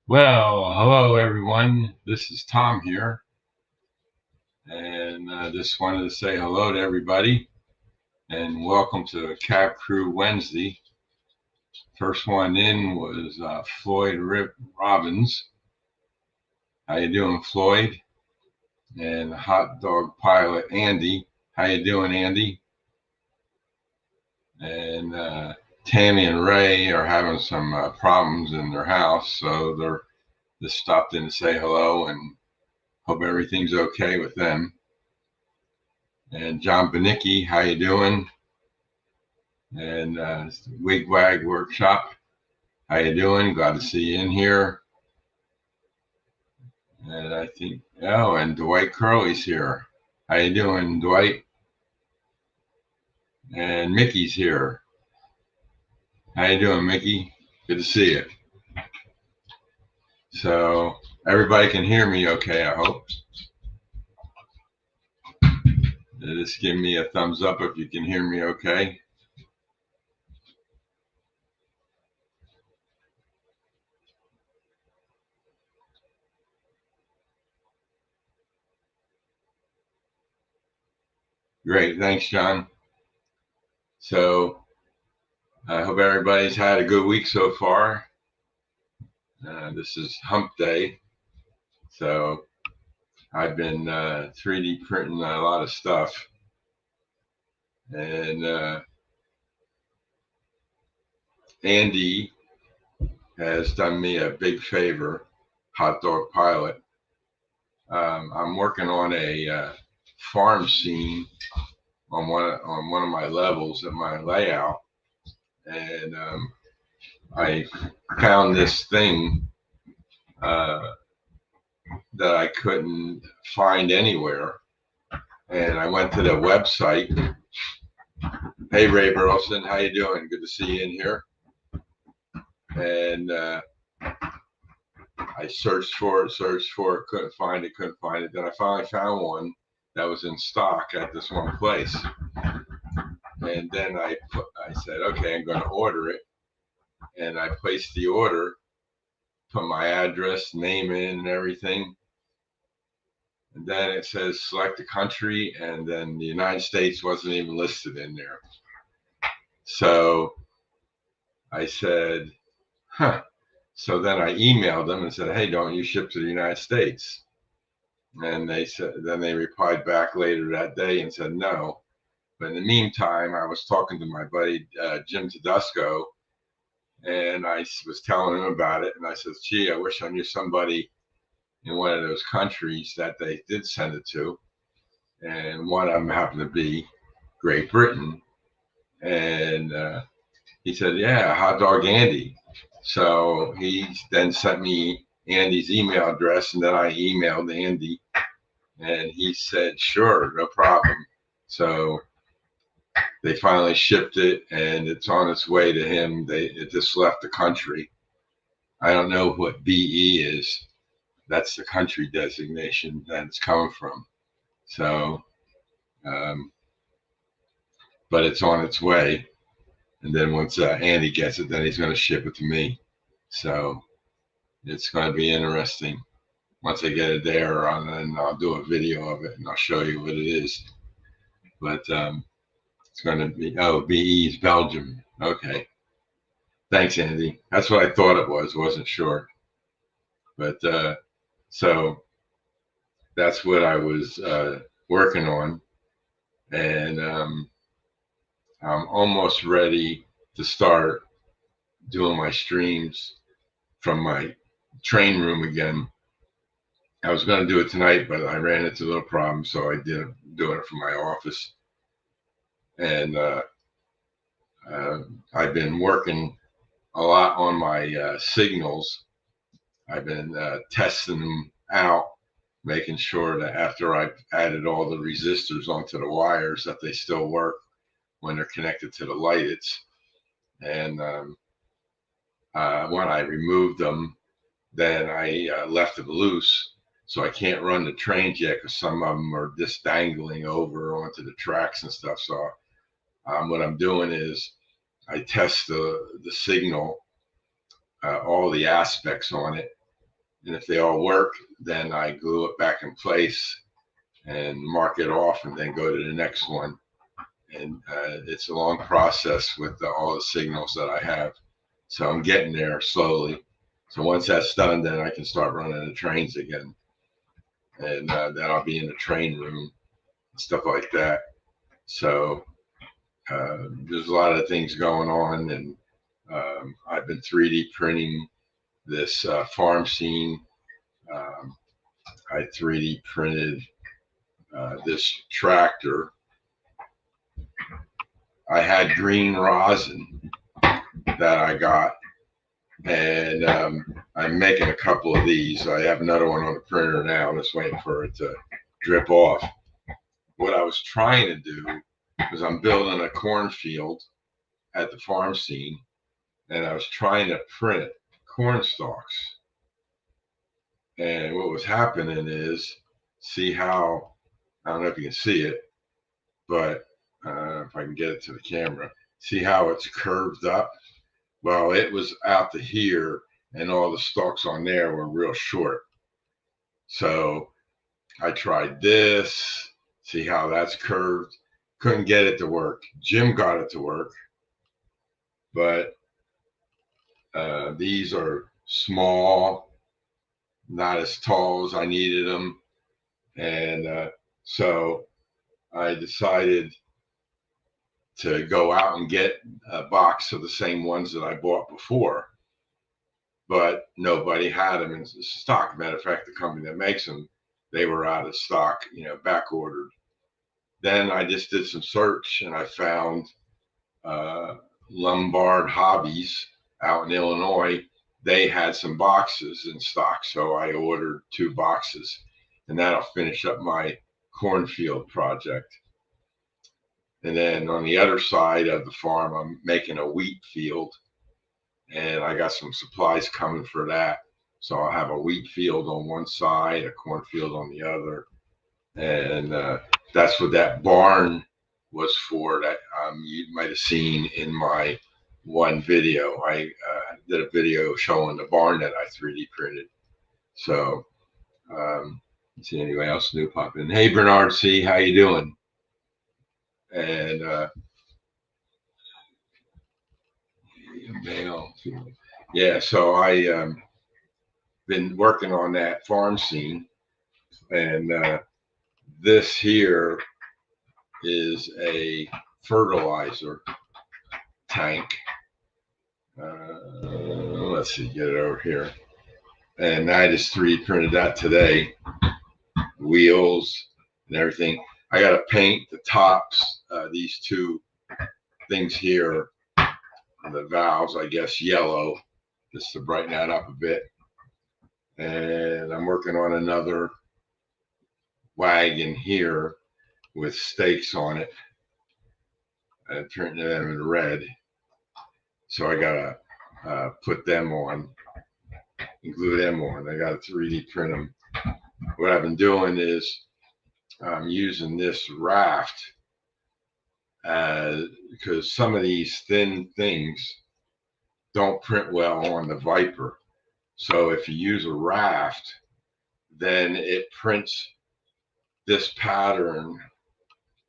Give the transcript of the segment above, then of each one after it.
Well, hello everyone. This is Tom here, and just wanted to say hello to everybody and welcome to Cab Crew Wednesday. First one in was Floyd Robbins. How you doing, Floyd? And Hot Dog Pilot Andy. How you doing, Andy? And Tammy and Ray are having some problems in their house, so they're just stopped in to say hello and hope everything's okay with them. And John Benicki, how you doing? And Wigwag Workshop, how you doing? Glad to see you in here. And I think, oh, and Dwight Curley's here. How you doing, Dwight? And Mickey's here. How you doing, Mickey? Good to see you. So everybody can hear me okay, I hope. Just give me a thumbs up if you can hear me okay. Great, thanks, John. So I hope everybody's had a good week so far. This is Hump Day, so I've been 3D printing a lot of stuff, and Andy has done me a big favor, Hot Dog Pilot. I'm working on a farm scene on one of my levels in my layout, and I found this thing that I couldn't find anywhere, and I went to the website. Hey, Ray Burleson, how you doing? Good to see you in here. And I searched for it, couldn't find it. Then I finally found one that was in stock at this one place. And then I said, okay, I'm going to order it. And I placed the order, put my address, name in, and everything. And then it says select a country, and then the United States wasn't even listed in there. So I said, huh. So then I emailed them and said, hey, don't you ship to the United States? And they said, then they replied back later that day and said no. But in the meantime, I was talking to my buddy Jim Tedesco, and I was telling him about it. And I said, gee, I wish I knew somebody in one of those countries that they did send it to. And one of them happened to be Great Britain. And he said, yeah, Hot Dog Andy. So he then sent me Andy's email address, and then I emailed Andy, and he said, sure, no problem. So they finally shipped it, and it's on its way to him. It just left the country. I don't know what BE is. That's the country designation that it's coming from. So, but it's on its way. And then once Andy gets it, then he's going to ship it to me. So it's going to be interesting. Once I get it there, then I'll do a video of it and I'll show you what it is. But it's going to be, BE is Belgium. Okay. Thanks, Andy. That's what I thought it was. Wasn't sure. But so that's what I was working on. And I'm almost ready to start doing my streams from my train room again. I was going to do it tonight, but I ran into a little problem, so I didn't do it from my office. And I've been working a lot on my signals. I've been testing them out, making sure that after I've added all the resistors onto the wires that they still work when they're connected to the lights. And when I removed them, then I left them loose. So I can't run the trains yet because some of them are just dangling over onto the tracks and stuff. So what I'm doing is I test the signal, all the aspects on it, And if they all work, then I glue it back in place and mark it off and then go to the next one. And it's a long process with all the signals that I have. So I'm getting there slowly. So once that's done, then I can start running the trains again. And then I'll be in the train room and stuff like that. So there's a lot of things going on. And I've been 3D printing this farm scene. I 3D printed this tractor. I had green rosin that I got, and I'm making a couple of these. I have another one on the printer now. I'm just waiting for it to drip off. What I was trying to do was I'm building a cornfield at the farm scene, and I was trying to print corn stalks. And what was happening is, see how, I don't know if you can see it, but if I can get it to the camera, see how it's curved up? Well, it was out to here, and all the stalks on there were real short. So I tried this, see how that's curved. Couldn't get it to work. Jim got it to work, but these are small, not as tall as I needed them. And so I decided to go out and get a box of the same ones that I bought before, but nobody had them in stock. Matter of fact, the company that makes them, they were out of stock, back ordered. Then I just did some search and I found Lombard Hobbies out in Illinois. They had some boxes in stock, so I ordered 2 boxes, and that'll finish up my cornfield project. And then on the other side of the farm, I'm making a wheat field, and I got some supplies coming for that. So I'll have a wheat field on one side, a cornfield on the other. And that's what that barn was for, that you might have seen in my one video. I did a video showing the barn that I 3D printed. So let's see, anybody else new pop in? Hey, Bernard C., how you doing? And yeah, so I been working on that farm scene, and this here is a fertilizer tank. Let's see, get it over here. And I just 3D printed that today. Wheels and everything. I got to paint the tops, these 2 things here, the valves, I guess, yellow, just to brighten that up a bit. And I'm working on another wagon here with stakes on it. I'm printing them in red. So I got to put them on, glue them on. I got to 3D print them. What I've been doing is I'm using this raft because some of these thin things don't print well on the Viper. So if you use a raft, then it prints this pattern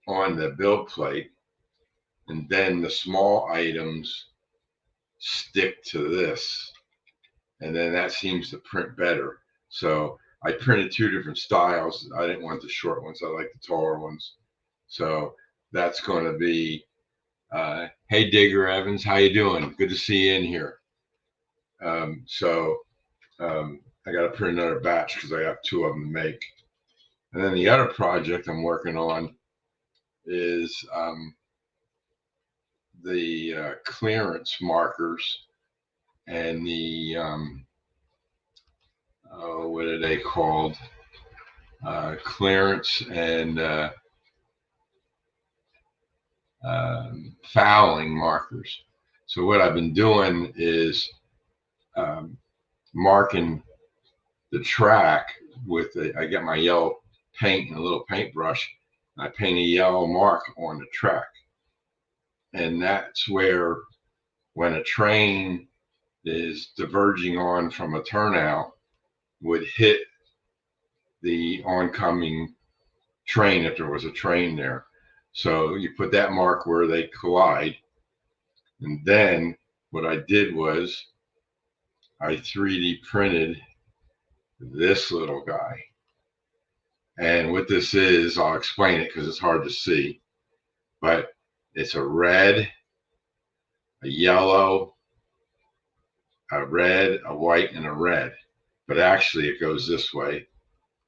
on the build plate, and then the small items stick to this, and then that seems to print better. So I printed 2 different styles. I didn't want the short ones. I like the taller ones. So that's going to be, hey, Digger Evans, how you doing? Good to see you in here. I got to print another batch because I have 2 of them to make. And then the other project I'm working on is the clearance markers and the, what are they called? Clearance and fouling markers. So what I've been doing is marking the track with I get my yellow paint and a little paintbrush. I paint a yellow mark on the track. And that's where, when a train is diverging on from a turnout, would hit the oncoming train if there was a train there. So you put that mark where they collide. And then what I did was I 3D printed this little guy. And what this is, I'll explain it because it's hard to see, but it's a red, a yellow, a red, a white, and a red. But actually it goes this way.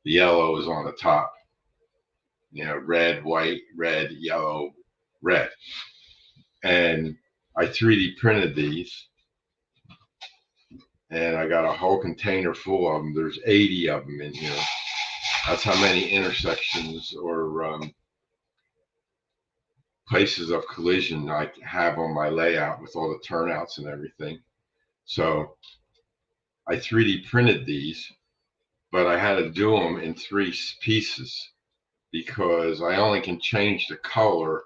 The yellow is on the top. You know, red, white, red, yellow, red. And I 3D printed these, and I got a whole container full of them. There's 80 of them in here. That's how many intersections or places of collision I have on my layout with all the turnouts and everything. So I 3D printed these, but I had to do them in 3 pieces because I only can change the color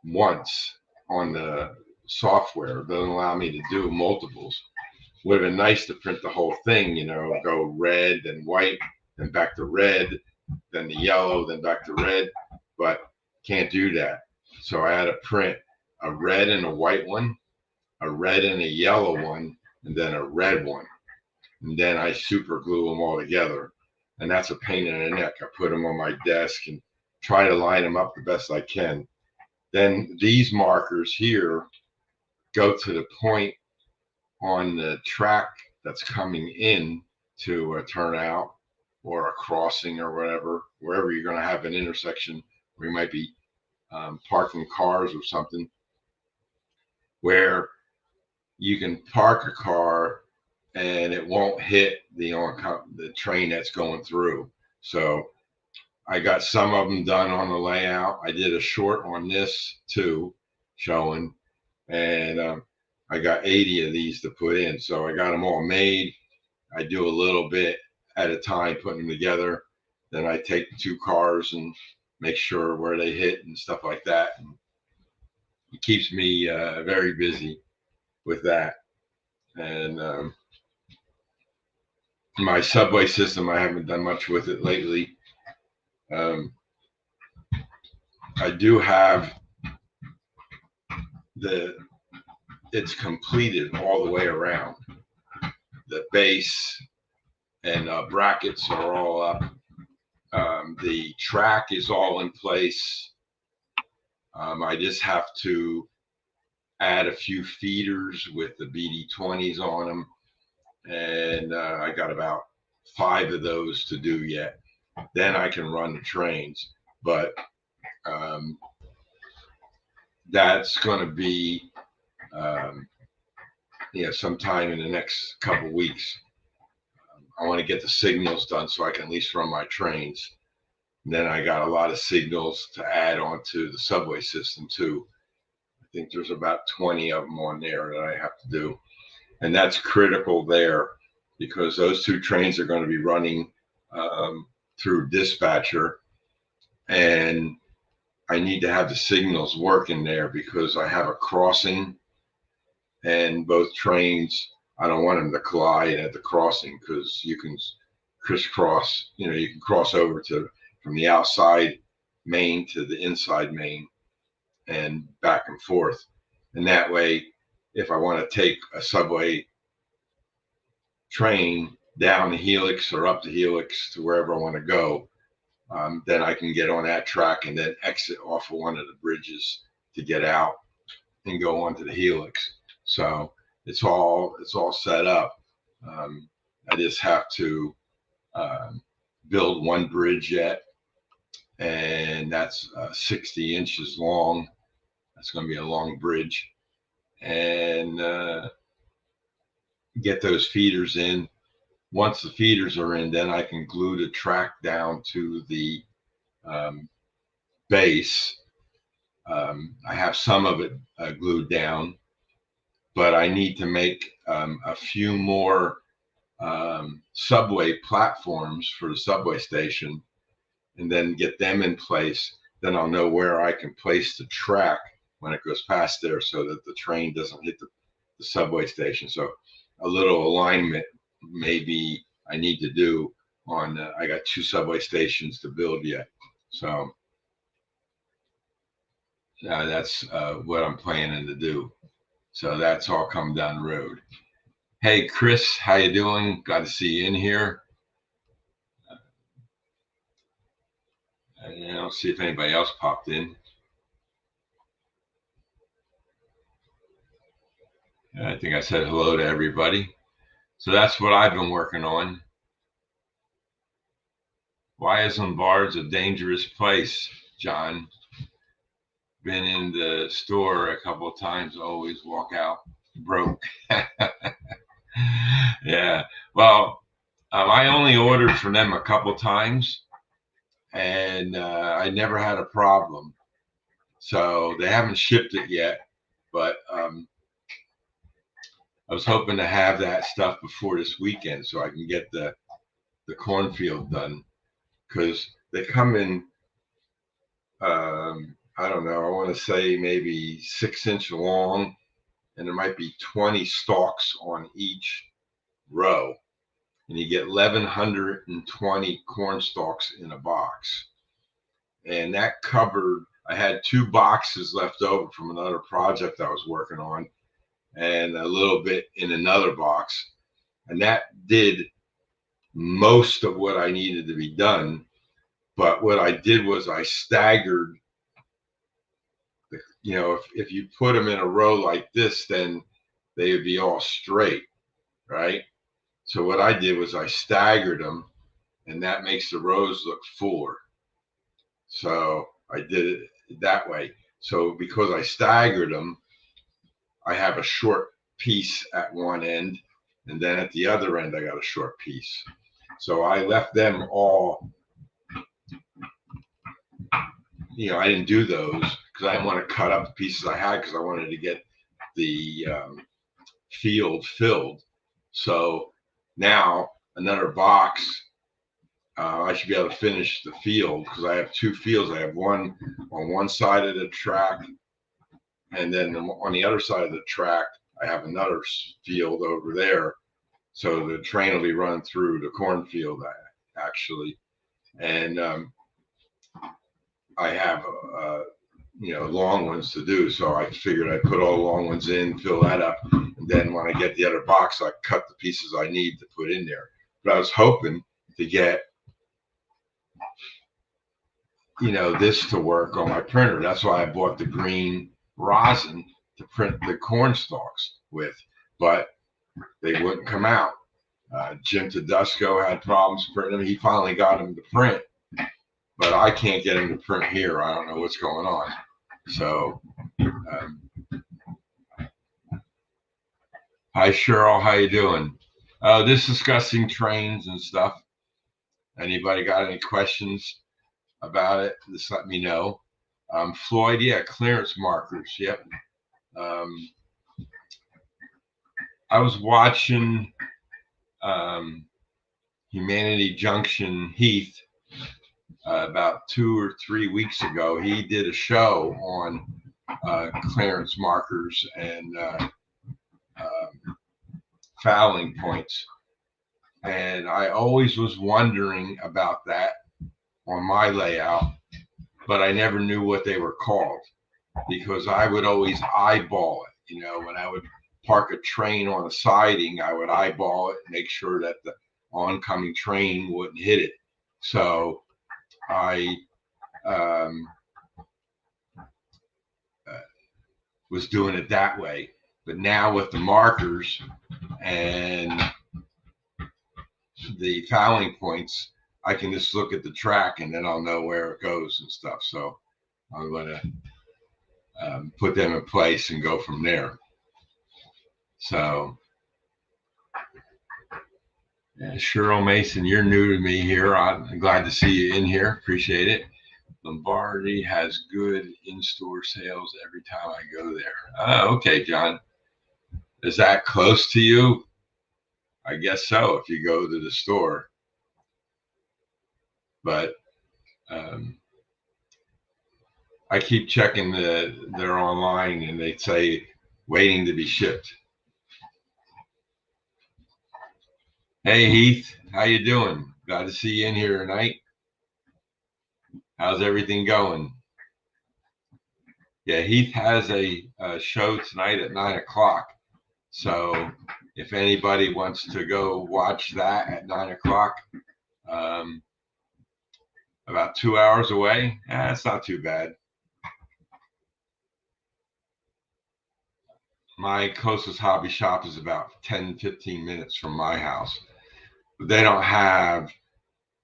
once on the software. It doesn't allow me to do multiples. Would have been nice to print the whole thing, you know, go red and white, then back to red, then the yellow, then back to red, but can't do that. So I had to print a red and a white one, a red and a yellow one, and then a red one. And then I super glue them all together. And that's a pain in the neck. I put them on my desk and try to line them up the best I can. Then these markers here go to the point on the track that's coming in to a turnout or a crossing or whatever, wherever you're going to have an intersection where you might be parking cars or something, where you can park a car and it won't hit the train that's going through. So I got some of them done on the layout. I did a short on this too, showing, and I got 80 of these to put in. So I got them all made. I do a little bit at a time, putting them together. Then I take the 2 cars and make sure where they hit and stuff like that. And it keeps me very busy with that. And my subway system, I haven't done much with it lately. I do have it's completed all the way around. The base and brackets are all up. The track is all in place. I just have to add a few feeders with the BD20s on them. And I got about 5 of those to do yet. Then I can run the trains. But that's going to be sometime in the next couple weeks. I want to get the signals done so I can at least run my trains. And then I got a lot of signals to add onto the subway system too. I think there's about 20 of them on there that I have to do. And that's critical there because those 2 trains are going to be running through dispatcher. And I need to have the signals working there because I have a crossing and both trains, I don't want them to collide at the crossing because you can crisscross, you can cross over from the outside main to the inside main and back and forth. And that way, if I want to take a subway train down the helix or up the helix to wherever I want to go, then I can get on that track and then exit off of one of the bridges to get out and go onto the helix. So it's all set up. I just have to build one bridge yet, and that's 60 inches long. That's going to be a long bridge, and get those feeders in. Once the feeders are in, then I can glue the track down to the base. I have some of it glued down, but I need to make a few more subway platforms for the subway station and then get them in place. Then I'll know where I can place the track when it goes past there so that the train doesn't hit the subway station. So a little alignment, maybe I need to do on, I got 2 subway stations to build yet. So that's what I'm planning to do. So that's all coming down the road. Hey, Chris, how you doing? Glad to see you in here. And I'll see if anybody else popped in. I think I said hello to everybody. So that's what I've been working on. Why is Lombard's a dangerous place, John? Been in the store a couple of times, always walk out broke. Yeah. Well, I only ordered from them a couple times, and I never had a problem. So they haven't shipped it yet, but I was hoping to have that stuff before this weekend so I can get the cornfield done, because they come in, I don't know, I want to say maybe 6-inch long, and there might be 20 stalks on each row, and you get 1,120 corn stalks in a box. And that covered, I had 2 boxes left over from another project I was working on, and a little bit in another box, and that did most of what I needed to be done. But what I did was I staggered, you know, if you put them in a row like this, then they would be all straight, right? So what I did was I staggered them, and that makes the rows look fuller. So I did it that way. So because I staggered them, I have a short piece at one end, and then at the other end, I got a short piece. So I left them all, you know, I didn't do those because I didn't want to cut up the pieces I had, because I wanted to get the field filled. So now another box, I should be able to finish the field, because I have 2 fields. I have one on one side of the track, and then on the other side of the track, I have another field over there. So the train will be running through the cornfield, actually. And I have, you know, long ones to do. So I figured I'd put all the long ones in, fill that up. And then when I get the other box, I cut the pieces I need to put in there. But I was hoping to get, you know, this to work on my printer. That's why I bought the green rosin to print the corn stalks with, but they wouldn't come out. Jim Tedesco had problems printing them. He finally got them to print, but I can't get them to print here. I don't know what's going on. So, hi Cheryl, how you doing? This discussing trains and stuff. Anybody got any questions about it? Just let me know. Floyd, yeah, clearance markers. Yep. I was watching Humanity Junction Heath about 2 or 3 weeks ago. He did a show on clearance markers and fouling points. And I always was wondering about that on my layout, but I never knew what they were called, because I would always eyeball it. You know, when I would park a train on a siding, I would eyeball it and make sure that the oncoming train wouldn't hit it. So I was doing it that way. But now with the markers and the fouling points, I can just look at the track and then I'll know where it goes and stuff. So I'm going to put them in place and go from there. So, yeah, Cheryl Mason, you're new to me here. I'm glad to see you in here. Appreciate it. Lombardi has good in-store sales every time I go there. Oh, okay, John. Is that close to you? I guess so, if you go to the store. But I keep checking they're online, and they say waiting to be shipped. Hey Heath, how you doing? Glad to see you in here tonight. How's everything going? Yeah, Heath has a show tonight at 9 o'clock. So if anybody wants to go watch that at 9 o'clock, um, about 2 hours away, it's not too bad. My closest hobby shop is about 10, 15 minutes from my house. But they don't have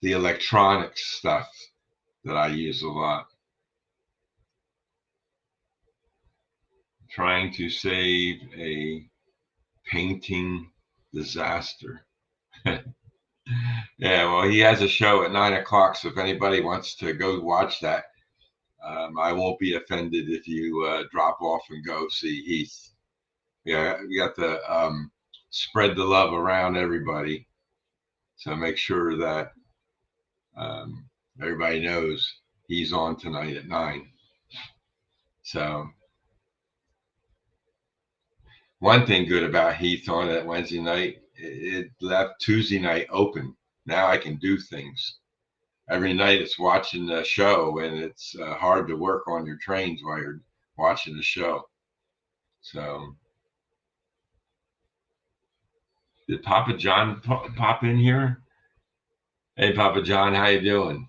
the electronics stuff that I use a lot. Trying to save a painting disaster. Yeah, well, he has a show at 9 o'clock, so if anybody wants to go watch that, I won't be offended if you drop off and go see Heath. Yeah, we got to spread the love around everybody, so make sure that everybody knows he's on tonight at 9. So one thing good about Heath on that Wednesday night, it left Tuesday night open. Now I can do things. Every night it's watching the show, and it's hard to work on your trains while you're watching the show. So did Papa John pop in here? Hey, Papa John, how you doing?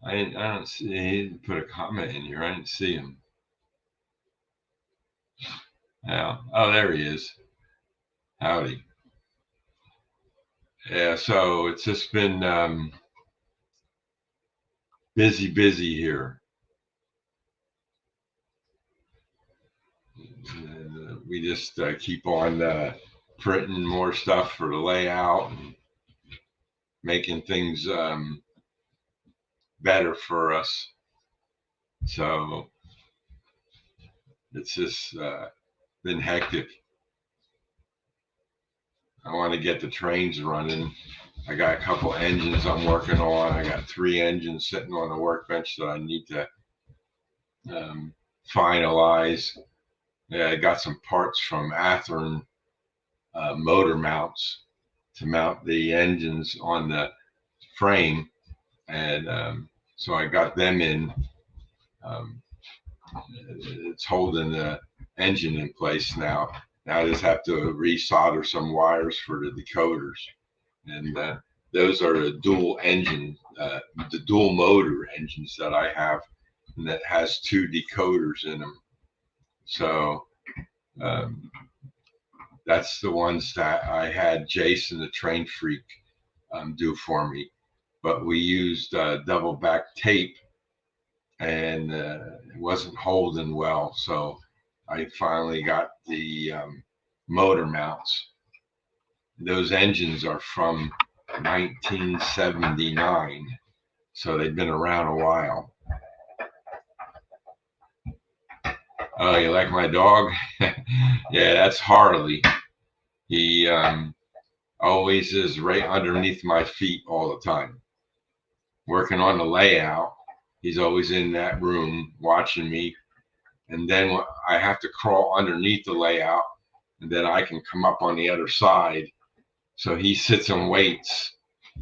I don't see. He didn't put a comment in here. I didn't see him. Yeah. Oh, there he is. Howdy. Yeah. So it's just been busy here. And, we just keep on printing more stuff for the layout and making things better for us. So it's just been hectic. I want to get the trains running. I got a couple engines I'm working on. I got 3 engines sitting on the workbench that I need to finalize. Yeah, I got some parts from Athearn motor mounts to mount the engines on the frame, and so I got them in. Um, it's holding the engine in place now. Now I just have to resolder some wires for the decoders, and those are the dual engine, the dual motor engines that I have, and that has 2 decoders in them. So um, that's the ones that I had Jason, the train freak, do for me. But we used double back tape, and it wasn't holding well. So I finally got the motor mounts. Those engines are from 1979, so they've been around a while. Oh, you like my dog? Yeah, that's Harley. He always is right underneath my feet all the time. Working on the layout, he's always in that room watching me. And then I have to crawl underneath the layout, and then I can come up on the other side. So he sits and waits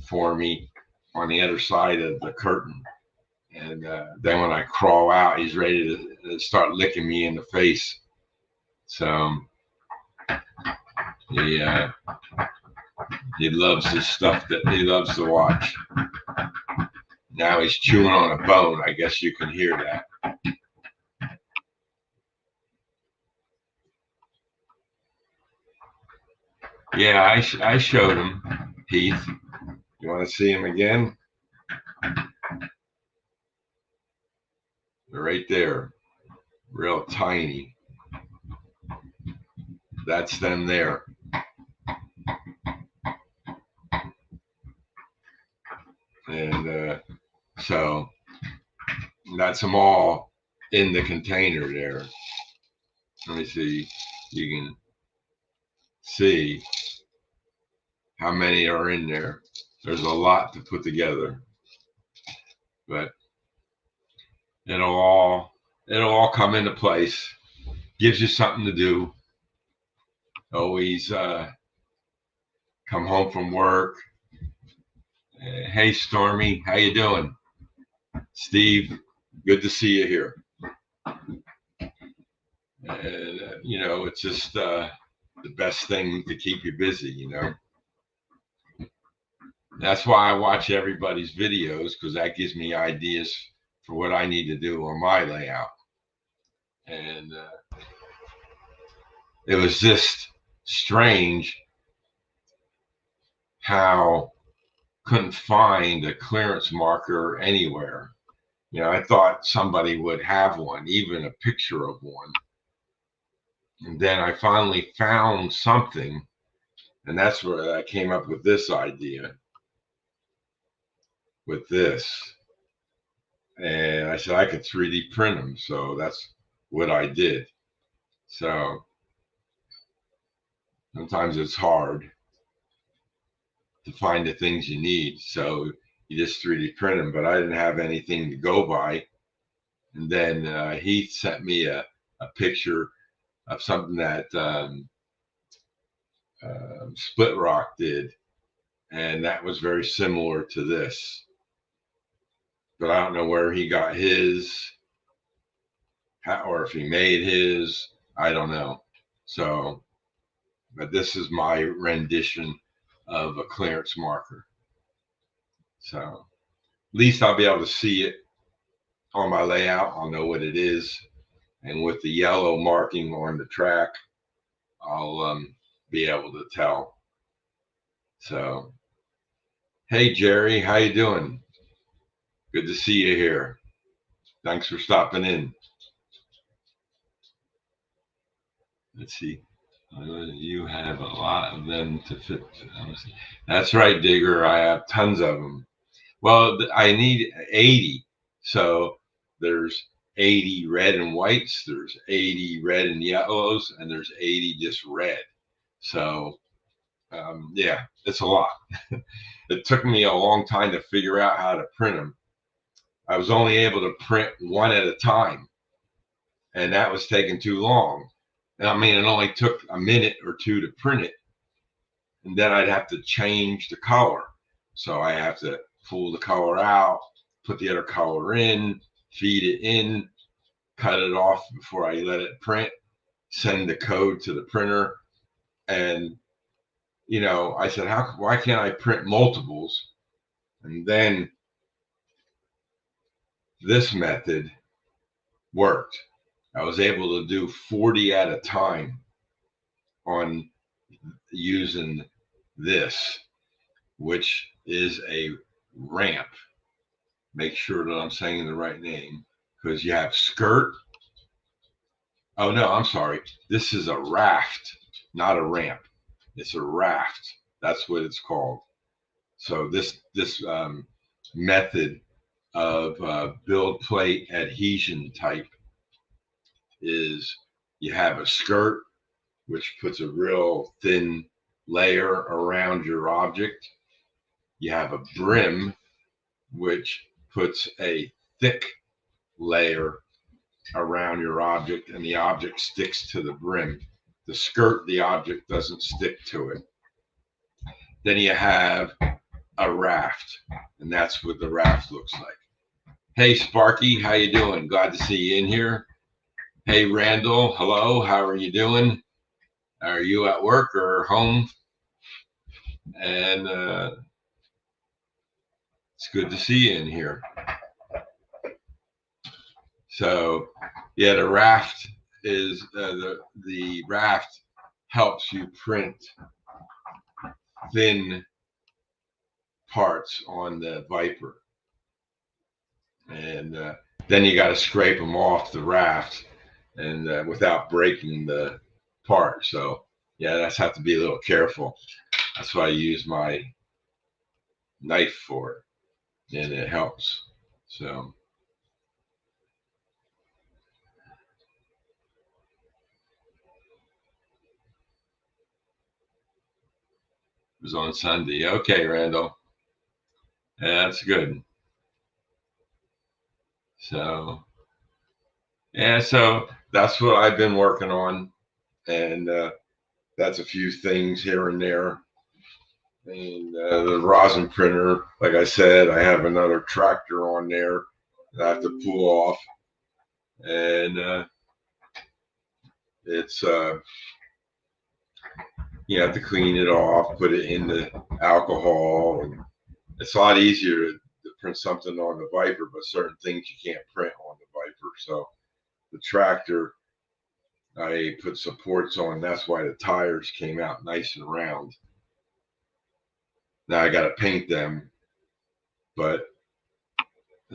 for me on the other side of the curtain. And then when I crawl out, he's ready to start licking me in the face. So he he loves this stuff that he loves to watch. Now he's chewing on a bone. I guess you can hear that. Yeah, I showed him, Heath. You want to see him again? They're right there, real tiny. That's them there. And so that's them all in the container there. Let me see. You can see how many are in there. There's a lot to put together, but it'll all come into place. gives you something to do. Always come home from work. Hey, Stormy, how you doing? Steve, good to see you here. And, it's just the best thing to keep you busy, That's why I watch everybody's videos, because that gives me ideas for what I need to do on my layout. And it was just strange how couldn't find a clearance marker anywhere. I thought somebody would have one, even a picture of one. And then I finally found something, and that's where I came up with this idea with this. And I said I could 3D print them. So that's what I did. So sometimes it's hard to find the things you need. So you just 3D print them, but I didn't have anything to go by. And then he sent me a picture of something that Split Rock did. And that was very similar to this. But I don't know where he got his, or if he made his. I don't know. So, but this is my rendition of a clearance marker. So at least I'll be able to see it on my layout. I'll know what it is. And with the yellow marking on the track, I'll be able to tell. So, hey, Jerry, how you doing? Good to see you here. Thanks for stopping in. Let's see. You have a lot of them to fit. That's right, Digger. I have tons of them. Well, I need 80. So there's 80 red and whites. There's 80 red and yellows, and there's 80 just red. So yeah, it's a lot. It took me a long time to figure out how to print them. I was only able to print one at a time, and that was taking too long. I mean, it only took a minute or two to print it, and then I'd have to change the color. So I have to pull the color out, put the other color in, feed it in, cut it off before I let it print, send the code to the printer. And, I said, why can't I print multiples? And then this method worked. I was able to do 40 at a time on using this, which is a ramp. Make sure that I'm saying the right name, because you have skirt. Oh no, I'm sorry. This is a raft, not a ramp. It's a raft. That's what it's called. So this method of build plate adhesion type is you have a skirt, which puts a real thin layer around your object. You have a brim, which puts a thick layer around your object, and the object sticks to the brim. The skirt, the object doesn't stick to it. Then you have a raft, and that's what the raft looks like. Hey, Sparky, how you doing? Glad to see you in here. Hey, Randall, hello, how are you doing? Are you at work or home? And it's good to see you in here. So, yeah, the raft is the raft helps you print thin parts on the Viper, and then you got to scrape them off the raft, and without breaking the part. So, yeah, that's have to be a little careful. That's why I use my knife for it, and it helps. So. Was on Sunday. Okay, Randall. Yeah, that's good. So, yeah, so that's what I've been working on, and that's a few things here and there. And the rosin printer, like I said, I have another tractor on there that I have to pull off, and it's you have to clean it off, put it in the alcohol, and it's a lot easier to print something on the Viper, but certain things you can't print on the Viper. So the tractor, I put supports on. That's why the tires came out nice and round. Now I got to paint them, but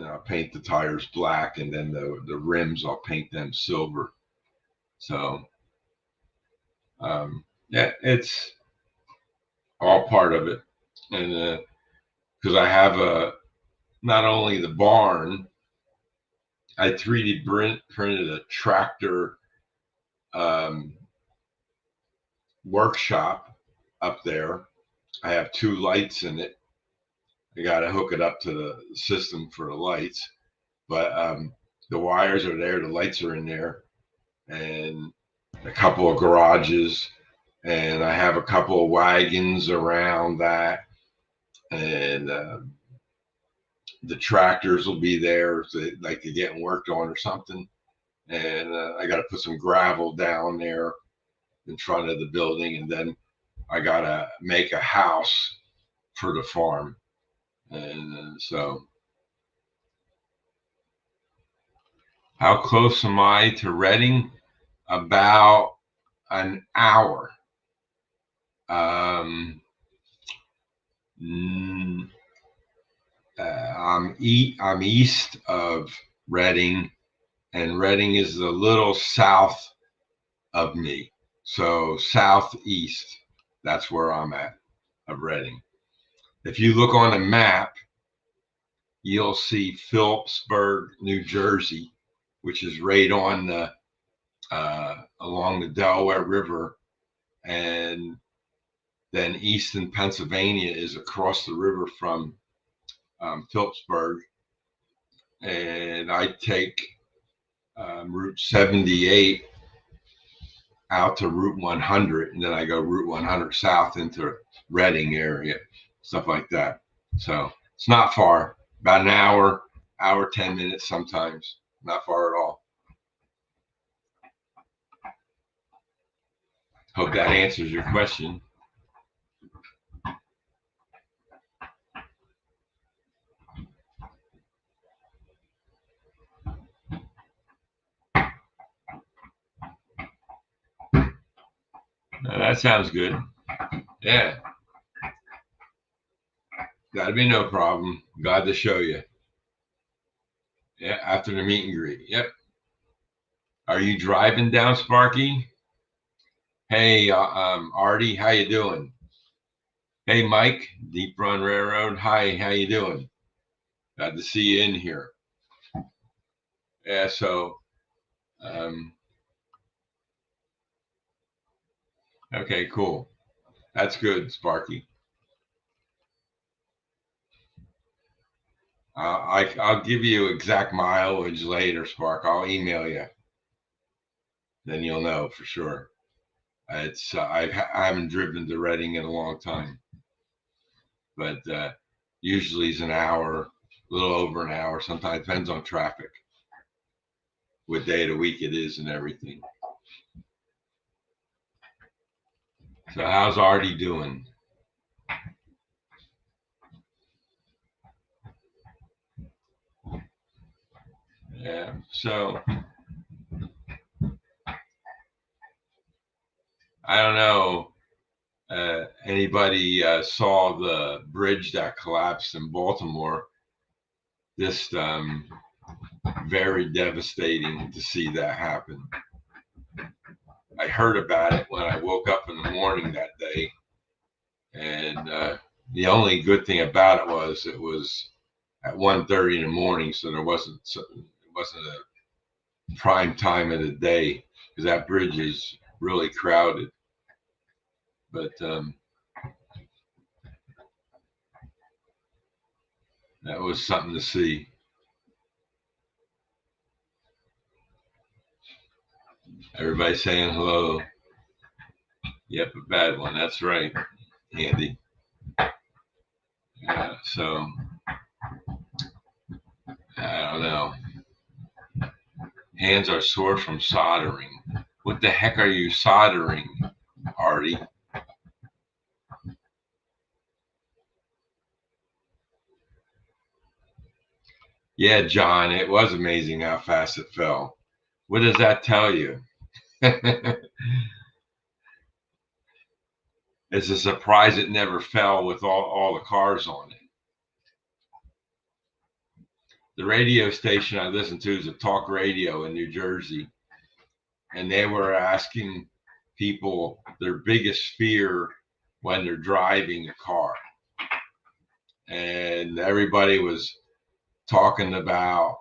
I'll paint the tires black, and then the rims, I'll paint them silver. So yeah, it's all part of it. And because I have not only the barn, I 3D printed a tractor workshop up there. I have 2 lights in it. I got to hook it up to the system for the lights, but the wires are there, the lights are in there, and a couple of garages, and I have a couple of wagons around that, and the tractors will be there if they like to get worked on or something, and I got to put some gravel down there in front of the building, and then I got to make a house for the farm. And so how close am I to Reading? About an hour. I'm east of Reading, and Reading is a little south of me. So southeast, that's where I'm at of Reading. If you look on a map, you'll see Phillipsburg, New Jersey, which is right on the along the Delaware River, and then Easton, Pennsylvania is across the river from Phillipsburg, and I take Route 78 out to Route 100, and then I go Route 100 south into Reading area, stuff like that. So it's not far, about an hour, 10 minutes sometimes, not far at all. Hope that answers your question. That sounds good. Yeah. That'd be no problem. Glad to show you. Yeah, after the meet and greet. Yep. Are you driving down, Sparky? Hey, Artie, how you doing? Hey, Mike, Deep Run Railroad. Hi, how you doing? Glad to see you in here. Yeah, so, okay, cool. That's good, Sparky. I'll give you exact mileage later, Spark. I'll email you. Then you'll know for sure. It's I haven't driven to Reading in a long time, but usually it's an hour, a little over an hour. Sometimes depends on traffic, what day of the week it is, and everything. So how's Artie doing? Yeah. So I don't know. Anybody saw the bridge that collapsed in Baltimore? Just very devastating to see that happen. I heard about it when I woke up in the morning that day, and the only good thing about it was at 1:30 in the morning, so it wasn't a prime time of the day because that bridge is really crowded. But that was something to see. Everybody saying hello. Yep, a bad one. That's right, Andy. Yeah, so I don't know. Hands are sore from soldering. What the heck are you soldering, Artie? Yeah, John, it was amazing how fast it fell. What does that tell you? It's a surprise it never fell with all the cars on it. The radio station I listen to is a talk radio in New Jersey, and they were asking people their biggest fear when they're driving a car. And everybody was talking about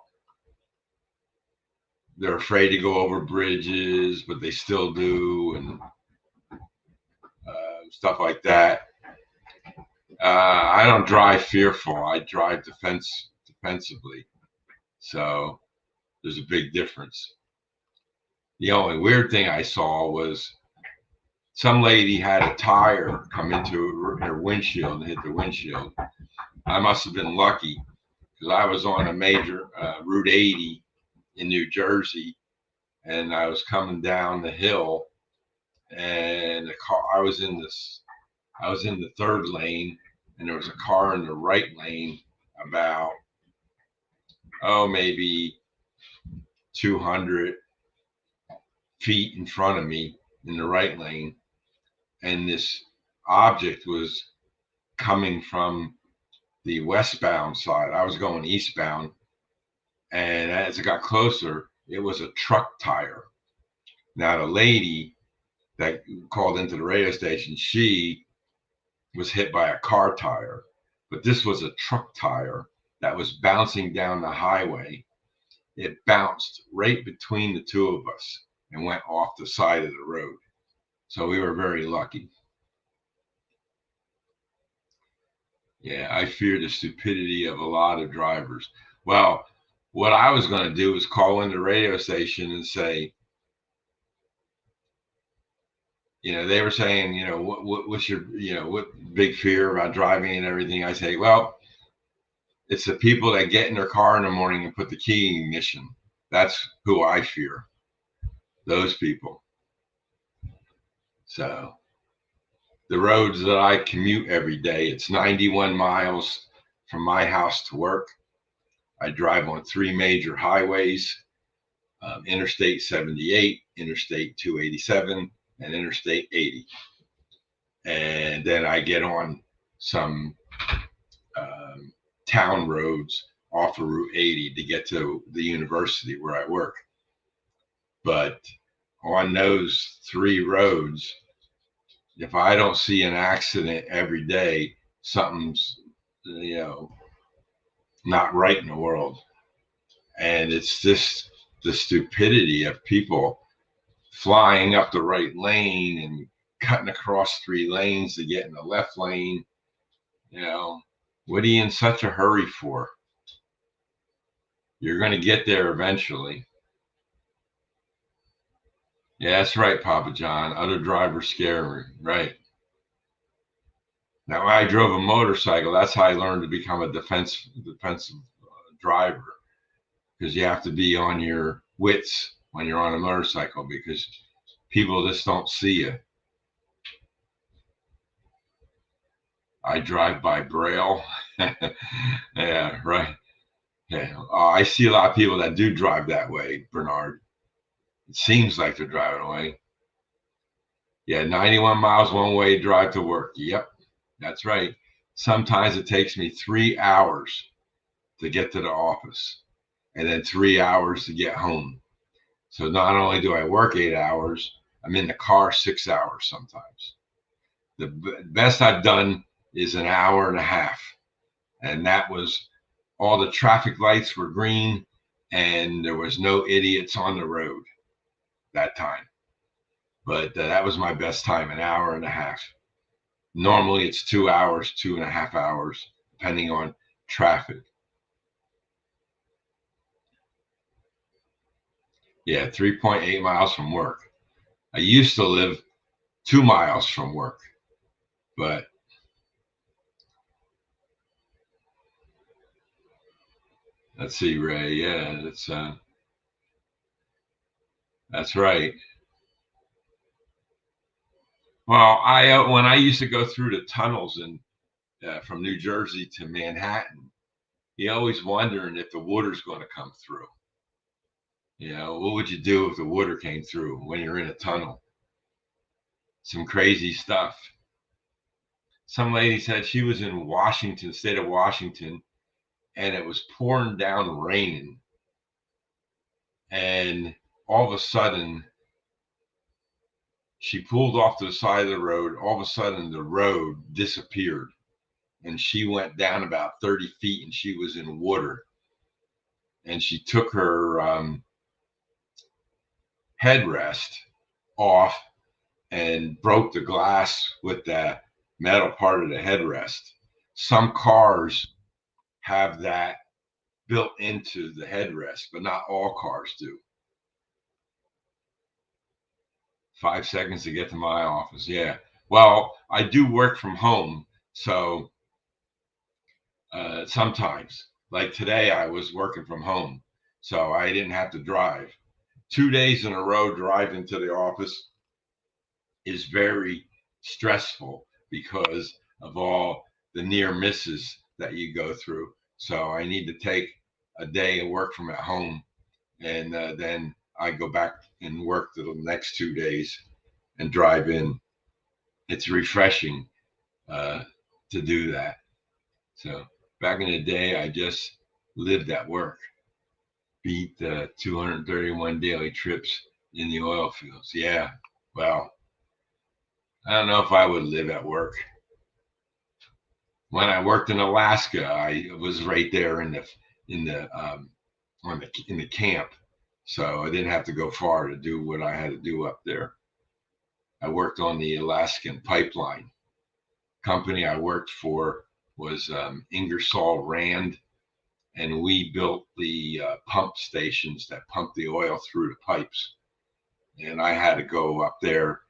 they're afraid to go over bridges, but they still do, and stuff like that. I don't drive fearful. I drive defensively. So there's a big difference. The only weird thing I saw was some lady had a tire come into her windshield and hit the windshield. I must have been lucky because I was on a major Route 80 in New Jersey, and I was coming down the hill, and the car I was in the third lane, and there was a car in the right lane about maybe 200 feet in front of me in the right lane, and this object was coming from the westbound side. I was going eastbound, and as it got closer, it was a truck tire. Now the lady that called into the radio station, she was hit by a car tire, but this was a truck tire that was bouncing down the highway. It bounced right between the two of us and went off the side of the road. So we were very lucky. Yeah, I fear the stupidity of a lot of drivers. Well, what I was going to do was call in the radio station and say, they were saying, what's your, what big fear about driving and everything. I say, well, it's the people that get in their car in the morning and put the key in ignition. That's who I fear. Those people. So the roads that I commute every day, it's 91 miles from my house to work. I drive on 3 major highways, Interstate 78, Interstate 287, and Interstate 80. And then I get on some town roads off of Route 80 to get to the university where I work. But on those 3 roads, if I don't see an accident every day, something's, not right in the world. And it's just the stupidity of people flying up the right lane and cutting across 3 lanes to get in the left lane. What are you in such a hurry for? You're going to get there eventually. Yeah, that's right, Papa John. Other drivers scare me. Right. Now, I drove a motorcycle. That's how I learned to become a defensive driver, because you have to be on your wits when you're on a motorcycle because people just don't see you. I drive by Braille. Yeah, right. Yeah, I see a lot of people that do drive that way, Bernard. It seems like they're driving away. Yeah, 91 miles one way drive to work. Yep, that's right. Sometimes it takes me 3 hours to get to the office and then 3 hours to get home. So not only do I work 8 hours, I'm in the car 6 hours sometimes. The best I've done is an hour and a half. And that was all the traffic lights were green and there was no idiots on the road that time. But that was my best time, an hour and a half. Normally it's 2 hours, 2.5 hours, depending on traffic. Yeah, 3.8 miles from work. I used to live 2 miles from work, but let's see, Ray. Yeah, that's right. Well, I when I used to go through the tunnels and from New Jersey to Manhattan, you always wondering if the water's going to come through. You know, what would you do if the water came through when you're in a tunnel? Some crazy stuff. Some lady said she was in Washington, state of Washington, and it was pouring down raining. And all of a sudden, she pulled off to the side of the road. All of a sudden, the road disappeared. And she went down about 30 feet and she was in water. And she took her headrest off and broke the glass with the metal part of the headrest. Some cars have that built into the headrest, but not all cars do. 5 seconds to get to my office. Yeah. Well, I do work from home. So sometimes, like today, I was working from home. So I didn't have to drive. 2 days in a row driving to the office is very stressful because of all the near misses that you go through. So I need to take a day and work from at home, and then I go back and work the next 2 days and drive in. It's refreshing to do that. So back in the day, I just lived at work, beat the 231 daily trips in the oil fields. Yeah, well, I don't know if I would live at work. When I worked in Alaska, I was right there in the in the camp, so I didn't have to go far to do what I had to do up there. I worked on the Alaskan pipeline. Company I worked for was Ingersoll Rand, and we built the pump stations that pump the oil through the pipes. And I had to go up there,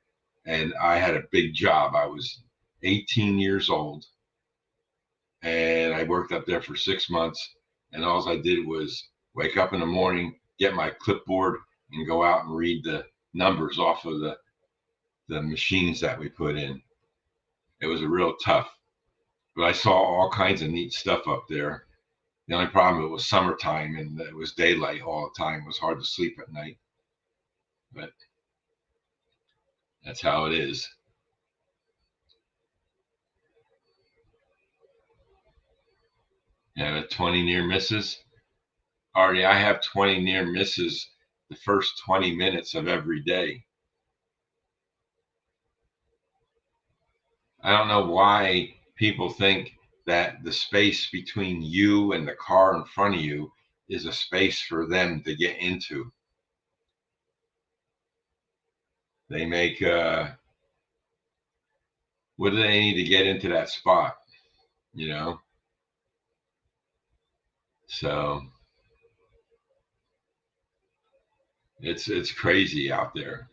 and I had a big job. I was 18 years old, and I worked up there for 6 months. And all I did was wake up in the morning, get my clipboard, and go out and read the numbers off of the machines that we put in. It was a real tough, but I saw all kinds of neat stuff up there. The only problem, it was summertime and it was daylight all the time. It was hard to sleep at night, but that's how it is. Yeah, 20 near misses. Already, I have 20 near misses the first 20 minutes of every day. I don't know why people think that the space between you and the car in front of you is a space for them to get into. They make, what do they need to get into that spot? You know? So it's crazy out there.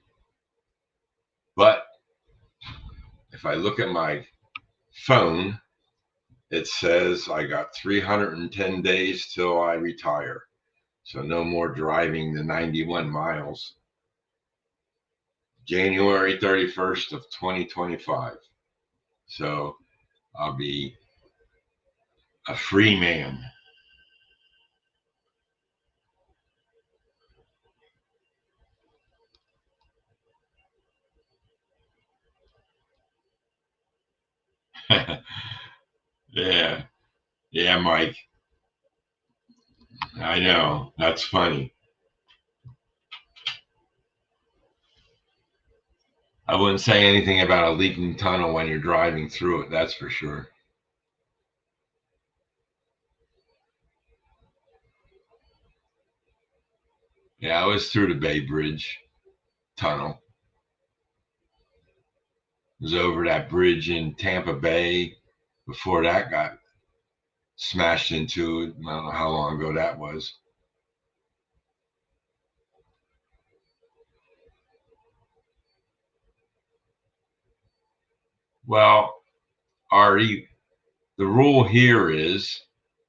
But if I look at my phone, it says I got 310 days till I retire. So no more driving the 91 miles. January 31st of 2025. So I'll be a free man. Yeah. Yeah, Mike. I know. That's funny. I wouldn't say anything about a leaking tunnel when you're driving through it, that's for sure. Yeah, I was through the Bay Bridge tunnel. It was over that bridge in Tampa Bay before that got smashed into. I don't know how long ago that was. Well, Artie, the rule here is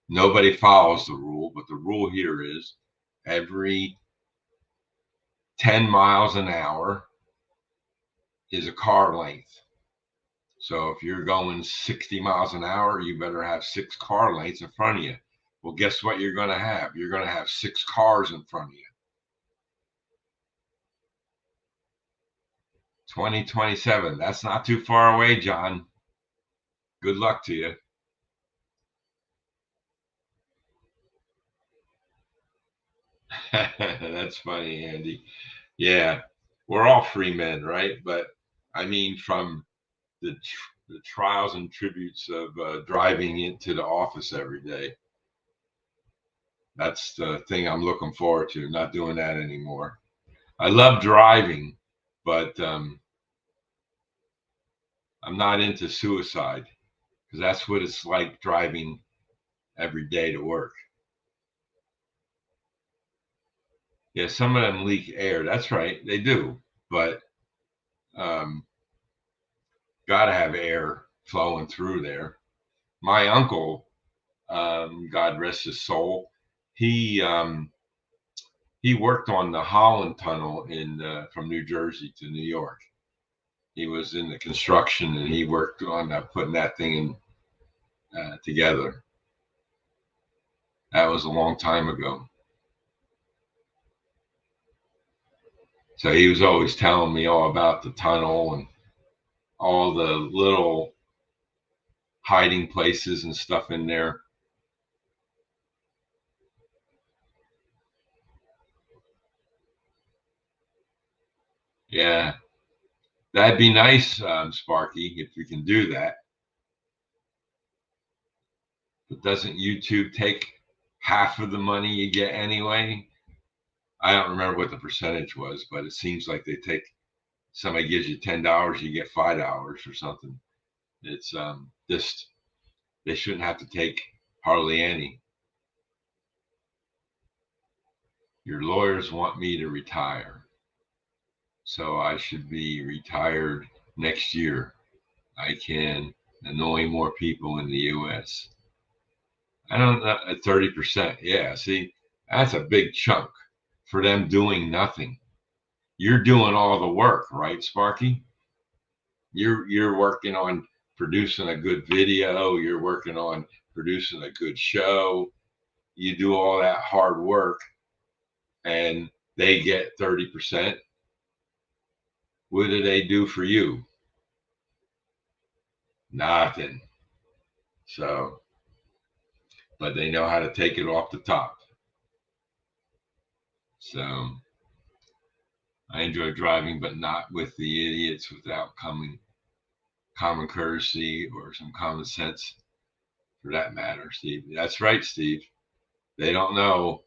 nobody follows the rule, but the rule here is every 10 miles an hour is a car length. So if you're going 60 miles an hour, you better have 6 car lengths in front of you. Well, guess what you're going to have? You're going to have 6 cars in front of you. 2027. That's not too far away, John. Good luck to you. That's funny, Andy. Yeah, we're all free men, right? But I mean, from the trials and tributes of driving into the office every day, that's the thing I'm looking forward to. Not doing that anymore. I love driving, but I'm not into suicide because that's what it's like driving every day to work. Yeah, some of them leak air. That's right, they do. But um, got to have air flowing through there. My uncle, God rest his soul, he um, he worked on the Holland Tunnel in from New Jersey to New York. He was in the construction and he worked on putting that thing together. That was a long time ago. So he was always telling me all about the tunnel and all the little hiding places and stuff in there. Yeah, that'd be nice, Sparky, if we can do that. But doesn't YouTube take half of the money you get anyway? I don't remember what the percentage was, but it seems like they take, somebody gives you $10, you get $5 or something. It's just, they shouldn't have to take hardly any. Your lawyers want me to retire, so I should be retired next year. I can annoy more people in the U.S. I don't know, at 30%. Yeah, see, that's a big chunk for them doing nothing. You're doing all the work, right, Sparky? You're working on producing a good video. You're working on producing a good show. You do all that hard work, and they get 30%. What do they do for you? Nothing. So, but they know how to take it off the top. So I enjoy driving, but not with the idiots without common courtesy or some common sense for that matter, Steve. That's right, Steve. They don't know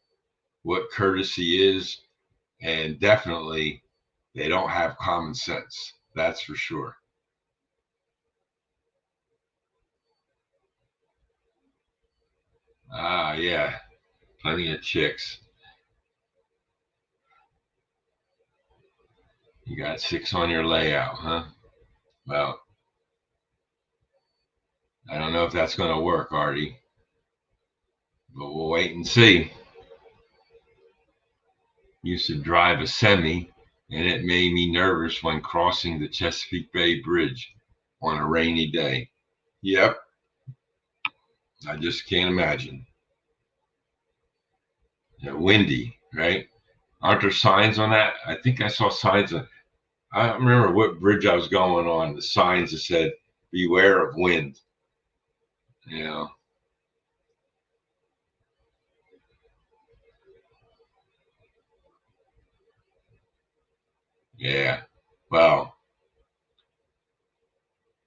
what courtesy is, and definitely they don't have common sense. That's for sure. Ah, yeah, plenty of chicks. You got 6 on your layout, huh? Well, I don't know if that's going to work, Artie, but we'll wait and see. Used to drive a semi, and it made me nervous when crossing the Chesapeake Bay Bridge on a rainy day. Yep, I just can't imagine. Windy, right? Aren't there signs on that? I think I saw signs. I don't remember what bridge I was going on. The signs that said, beware of wind. You know, yeah. Well,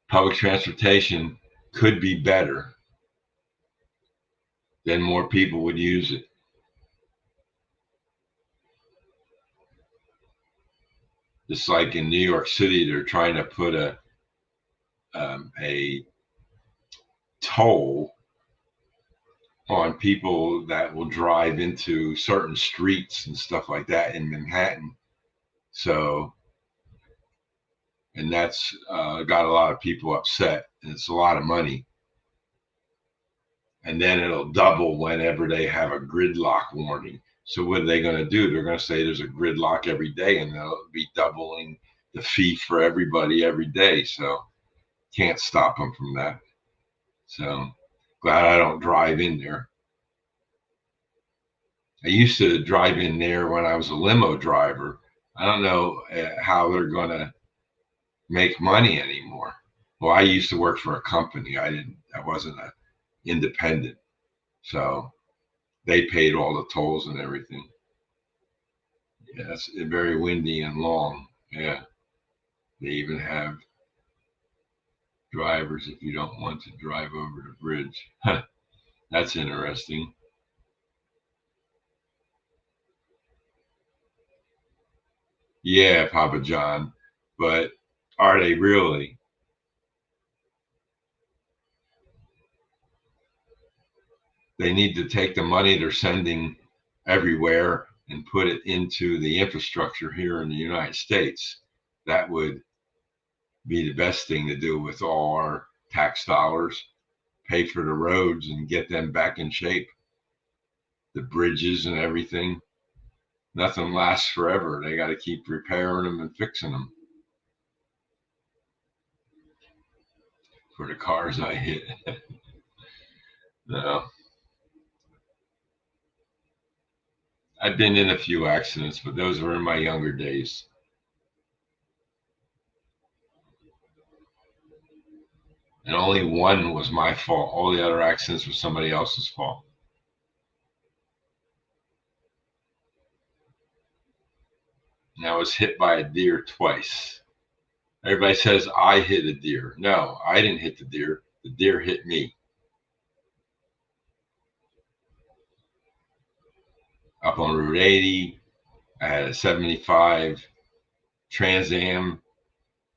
public transportation could be better, then more people would use it. Just like in New York City, they're trying to put a toll on people that will drive into certain streets and stuff like that in Manhattan. So and that's got a lot of people upset, and it's a lot of money. And then it'll double whenever they have a gridlock warning. So what are they going to do? They're going to say there's a gridlock every day, and they'll be doubling the fee for everybody every day. So can't stop them from that. So glad I don't drive in there. I used to drive in there when I was a limo driver. I don't know how they're going to make money anymore. Well, I used to work for a company. I wasn't an independent. So they paid all the tolls and everything. Yeah, it's very windy and long. Yeah. They even have drivers if you don't want to drive over the bridge. That's interesting. Yeah, Papa John. But are they really? They need to take the money they're sending everywhere and put it into the infrastructure here in the United States. That would be the best thing to do with all our tax dollars. Pay for the roads and get them back in shape. The bridges and everything. Nothing lasts forever. They got to keep repairing them and fixing them. For the cars I hit. No. I've been in a few accidents, but those were in my younger days. And only one was my fault. All the other accidents were somebody else's fault. And I was hit by a deer twice. Everybody says I hit a deer. No, I didn't hit the deer. The deer hit me. Up on Route 80, I had a 75 Trans Am,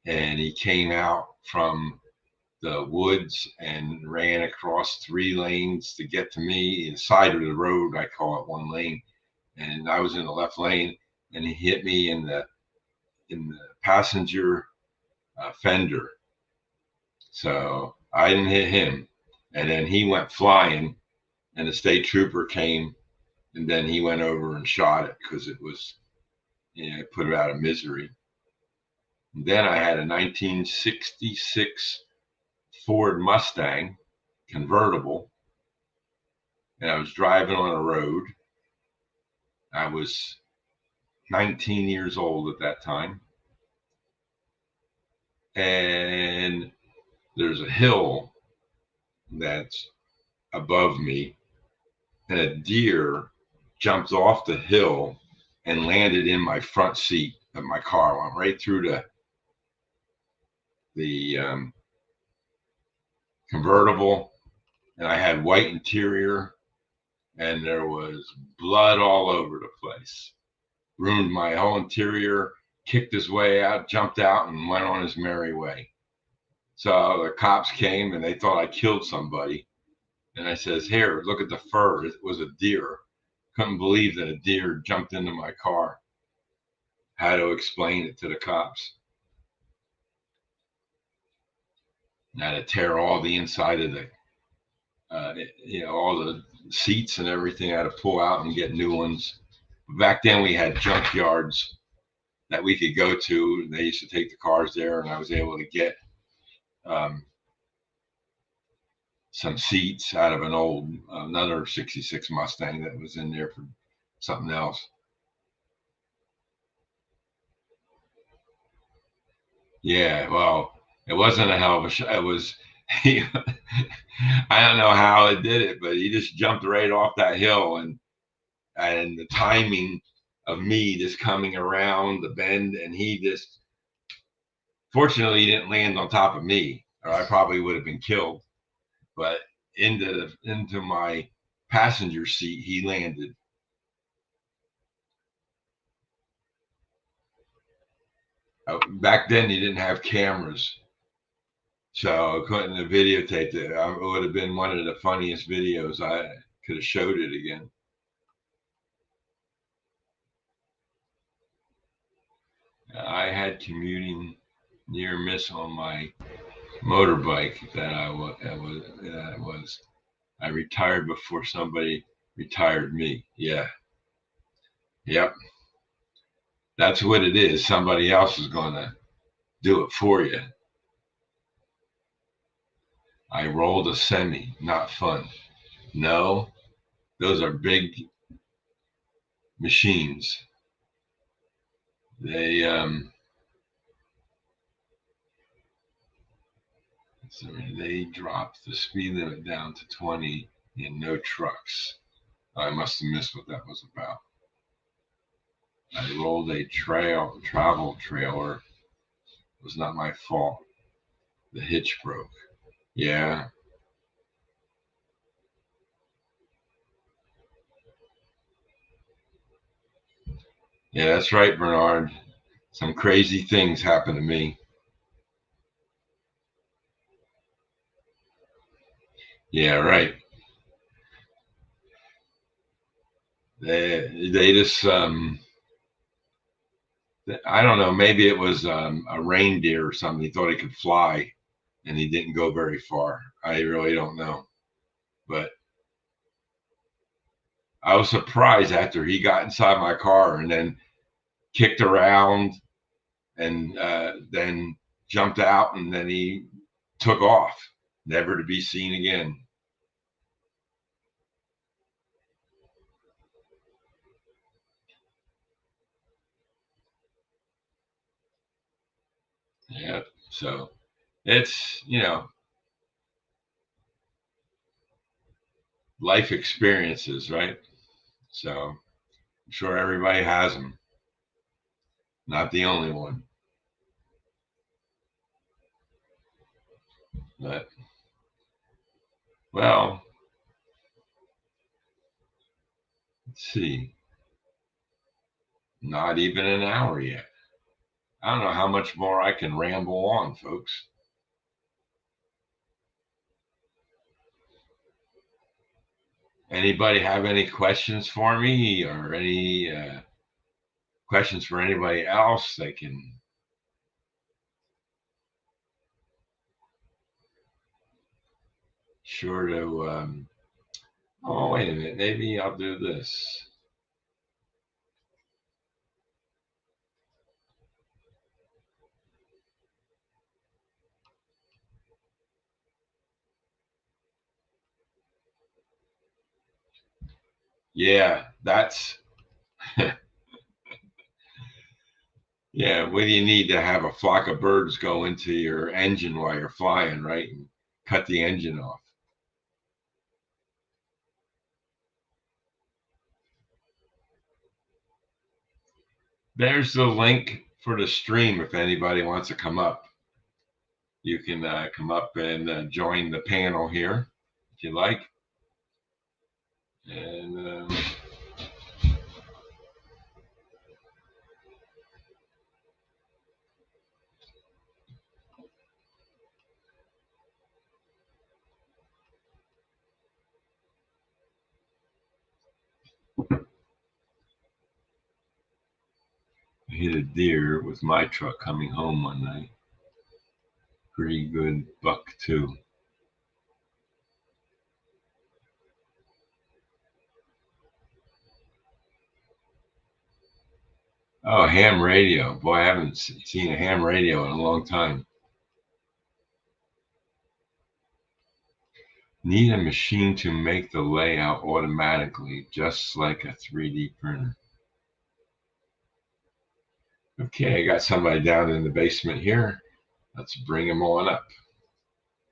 and he came out from the woods and ran across 3 lanes to get to me. The side of the road, I call it one lane, and I was in the left lane, and he hit me in the passenger fender. So I didn't hit him, and then he went flying, and the state trooper came, and then he went over and shot it because it was, put it out of misery. And then I had a 1966 Ford Mustang convertible, and I was driving on a road. I was 19 years old at that time, and there's a hill that's above me, and a deer jumped off the hill and landed in my front seat of my car. Went right through the convertible, and I had white interior, and there was blood all over the place. Ruined my whole interior. Kicked his way out, jumped out, and went on his merry way. So the cops came, and they thought I killed somebody. And I says, "Here, look at the fur. It was a deer." Couldn't believe that a deer jumped into my car. Had to explain it to the cops. And I had to tear all the inside of the, all the seats and everything. I had to pull out and get new ones. Back then, we had junkyards that we could go to. They used to take the cars there, and I was able to get some seats out of another 66 Mustang that was in there for something else. Yeah, well, it wasn't a hell of a shot. It was, I don't know how it did it, but he just jumped right off that hill, and the timing of me just coming around the bend, and he just, fortunately, he didn't land on top of me, or I probably would have been killed. But into my passenger seat, he landed. Back then, you didn't have cameras, so I couldn't have videotaped it. It would have been one of the funniest videos. I could have showed it again. I had commuting near miss on my motorbike that I retired before somebody retired me. Yeah. Yep. That's what it is. Somebody else is going to do it for you. I rolled a semi. Not fun. No, those are big machines. They dropped the speed limit down to 20 and no trucks. I must have missed what that was about. I rolled a travel trailer. It was not my fault. The hitch broke. Yeah. Yeah, that's right, Bernard. Some crazy things happen to me. Yeah, right. They just I don't know, maybe it was a reindeer or something. He thought he could fly and he didn't go very far. I really don't know. But I was surprised after he got inside my car and then kicked around and then jumped out and then he took off, never to be seen again. Yeah. So it's, life experiences, right? So I'm sure everybody has them. Not the only one. But, well, let's see. Not even an hour yet. I don't know how much more I can ramble on, folks. Anybody have any questions for me or any questions for anybody else? They can sure to. Oh, wait a minute. Maybe I'll do this. Yeah, that's. Yeah, what do you need to have a flock of birds go into your engine while you're flying, right? And cut the engine off. There's the link for the stream if anybody wants to come up. You can come up and join the panel here if you like. And I hit a deer with my truck coming home one night. Pretty good buck too. Oh, ham radio. Boy, I haven't seen a ham radio in a long time. Need a machine to make the layout automatically, just like a 3D printer. Okay, I got somebody down in the basement here. Let's bring him on up.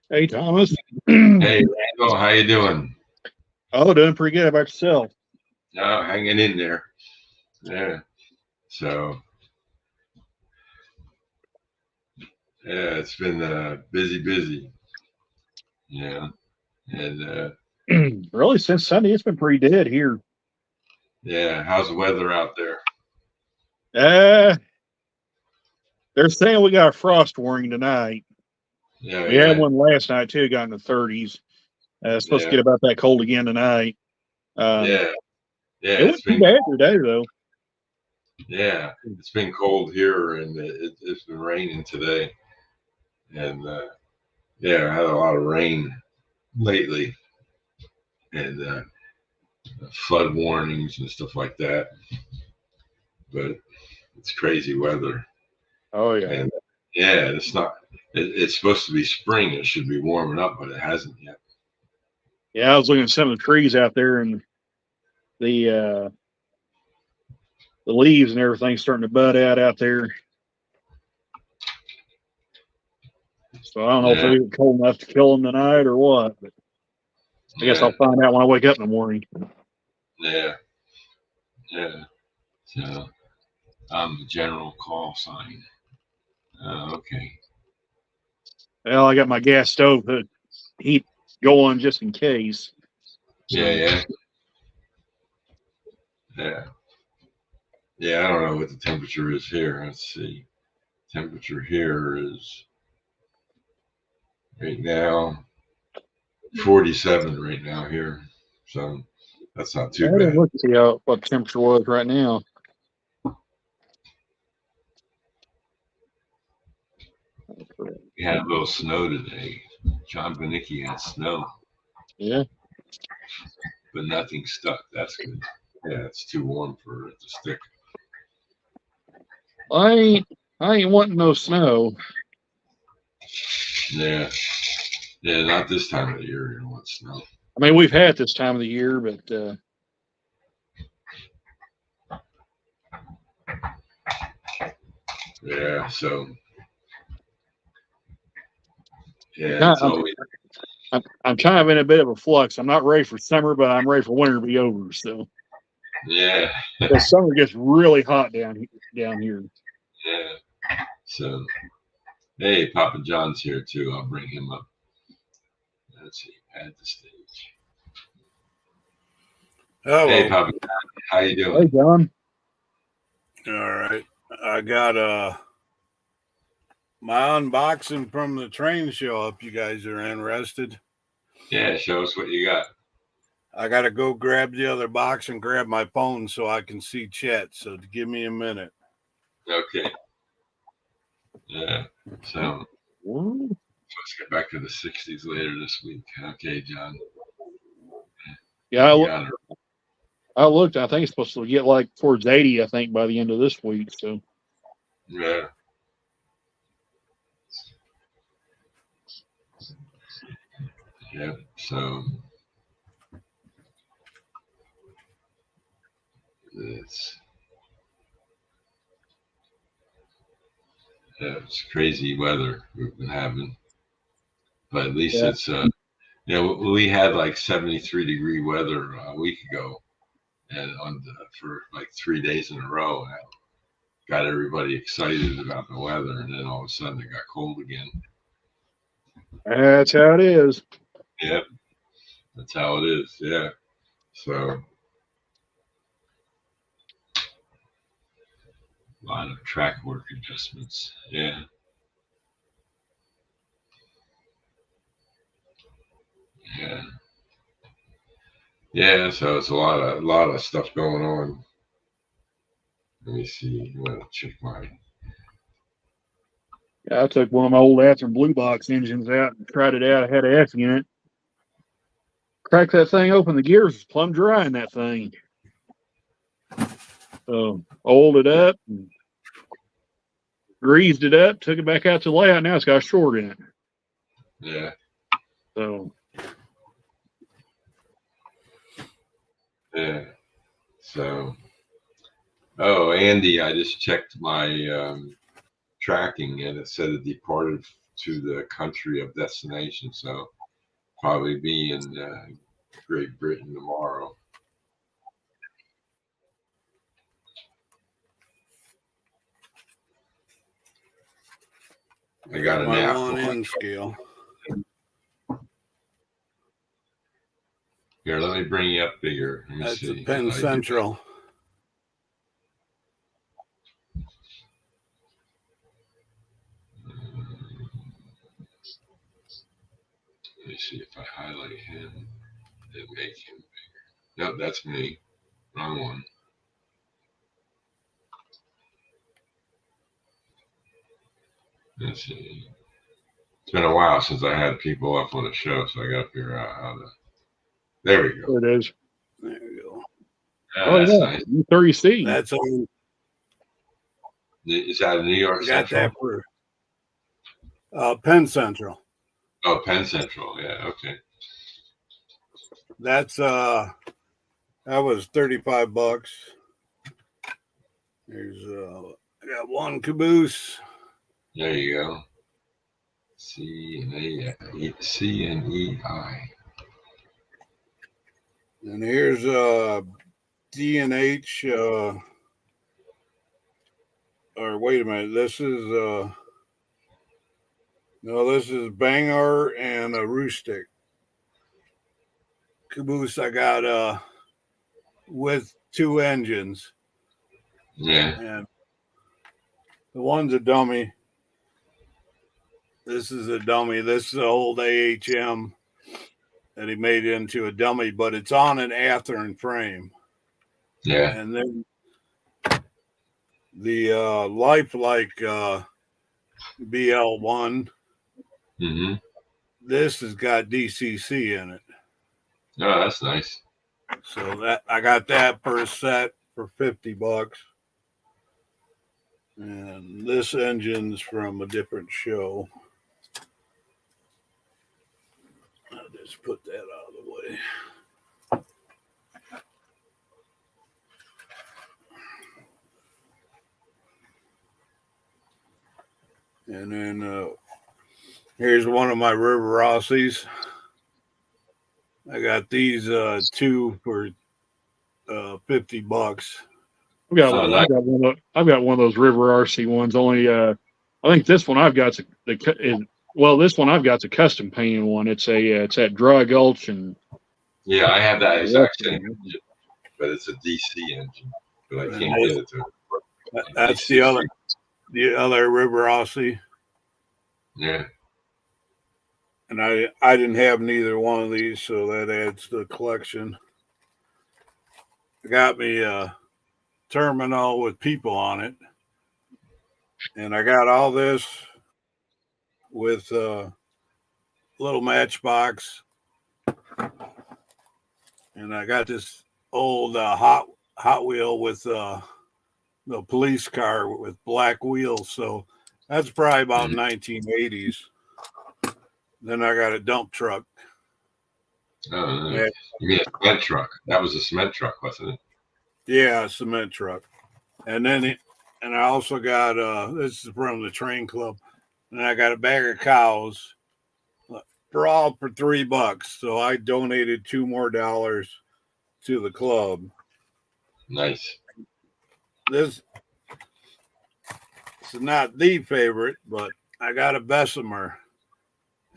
Hey, Thomas. Hey, Randall, how you doing? Oh, doing pretty good. How about yourself? Oh, hanging in there. Yeah. So, yeah, it's been busy. Yeah. And Really, since Sunday, it's been pretty dead here. yeah, how's the weather out there? They're saying we got a frost warning tonight. Yeah, We had one last night too. Got in the 30s. It's supposed to get about that cold again tonight. Yeah. It wasn't too bad today though. Yeah, it's been cold here, and it's been raining today. And yeah, I had a lot of rain lately, and flood warnings and stuff like that. But it's crazy weather. Oh yeah. And yeah, it's not. It's supposed to be spring. It should be warming up, but it hasn't yet. Yeah, I was looking at some of the trees out there, and the leaves and everything starting to bud out there. So I don't know if Yeah, it's cold enough to kill them tonight or what. But I guess yeah, I'll find out when I wake up in the morning. yeah, yeah. So the general call sign. Okay. Well, I got my gas stove heat going just in case. Yeah, So yeah, yeah, yeah. I don't know what the temperature is here. Let's see. Temperature here is right now 47 right now here. So that's not I too didn't bad. look to see what the temperature was right now. We had a little snow today. John Benicki had snow, Yeah. but nothing stuck. That's good. Yeah, it's too warm for it to stick. I ain't wanting no snow. Yeah, yeah, not this time of the year. You don't want snow. I mean, we've had this time of the year, but Yeah, so yeah, it's always I'm kind of in a bit of a flux. I'm not ready for summer, but I'm ready for winter to be over. So yeah, the summer gets really hot down here. yeah. So hey, Papa John's here too. I'll bring him up. Let's see, add the stage. Hey, Hello. Papa John, how you Hey, doing? John. All right. I got my unboxing from the train show up. You guys are interested? Yeah, show us what you got. I got to go grab the other box and grab my phone so I can see chat. So give me a minute. Okay. Yeah. So let's get back to the 60s later this week. Okay, John. Yeah, You got it. I looked. I think it's supposed to get like towards 80. I think by the end of this week. So Yeah. Yeah. So it's crazy weather we've been having, but at least yeah, it's we had like 73-degree weather a week ago, and for like 3 days in a row. And that got everybody excited about the weather, and then all of a sudden it got cold again. that's how it is. Yeah, that's how it is. Yeah. So a lot of track work adjustments. Yeah. Yeah. Yeah. So it's a lot of stuff going on. Let me see. You want to check my. Yeah, I took one of my old Atherton Blue Box engines out and tried it out. I had an F unit. Cracked that thing open. The gears was plumb dry in that thing. So oiled it up, and greased it up, took it back out to layout. Now it's got a short in it. Yeah. So Yeah. So. Oh, Andy, I just checked my tracking, and it said it departed to the country of destination. So probably be in Great Britain tomorrow. I got a My nap. 1 in scale. Here, let me bring you up bigger. Let me That's see. a Penn Central. Let me see if I highlight him and make him bigger. Nope, that's me. Wrong one. Let's see. It's been a while since I had people up on the show, so I got to figure out how to. There we go. There it is. There you go. Oh, That's yeah. nice. U30C. That's all. Is that a New York Got Central? that for Penn Central. Oh, Penn Central. Yeah. Okay. That's that was $35. There's I got one caboose. There you go. C&E-I. And here's D&H or wait a minute, this is no, this is Bangor and a Rustic caboose I got with 2 engines. Yeah. And the one's a dummy. This is a dummy. This is an old AHM that he made into a dummy, but it's on an Athearn frame. Yeah. And then the lifelike BL1. Mm-hmm. This has got DCC in it. Oh, that's nice. So that I got that per set for $50. And this engine's from a different show. I'll just put that out of the way. And then here's one of my River Rossies. I got these 2 for $50. I've got, Oh, nice. I've got one of those River RC ones. Only, I think this one I've got this one I've got's a custom painted one. It's at Dry Gulch and. Yeah, I have that exact same engine, but it's a DC engine. But I can't get it to. That's the other River Rossi. Yeah. And I didn't have neither one of these, so that adds to the collection. I got me a terminal with people on it. And I got all this with a little matchbox. And I got this old Hot Wheel with the police car with black wheels. So that's probably about 1980s. Then I got a dump truck. Oh, nice. You mean a cement truck? That was a cement truck, wasn't it? Yeah, a cement truck. And then and I also got this is from the train club. And I got a bag of cows for $3. So I donated $2 more to the club. Nice. This is not the favorite, but I got a Bessemer.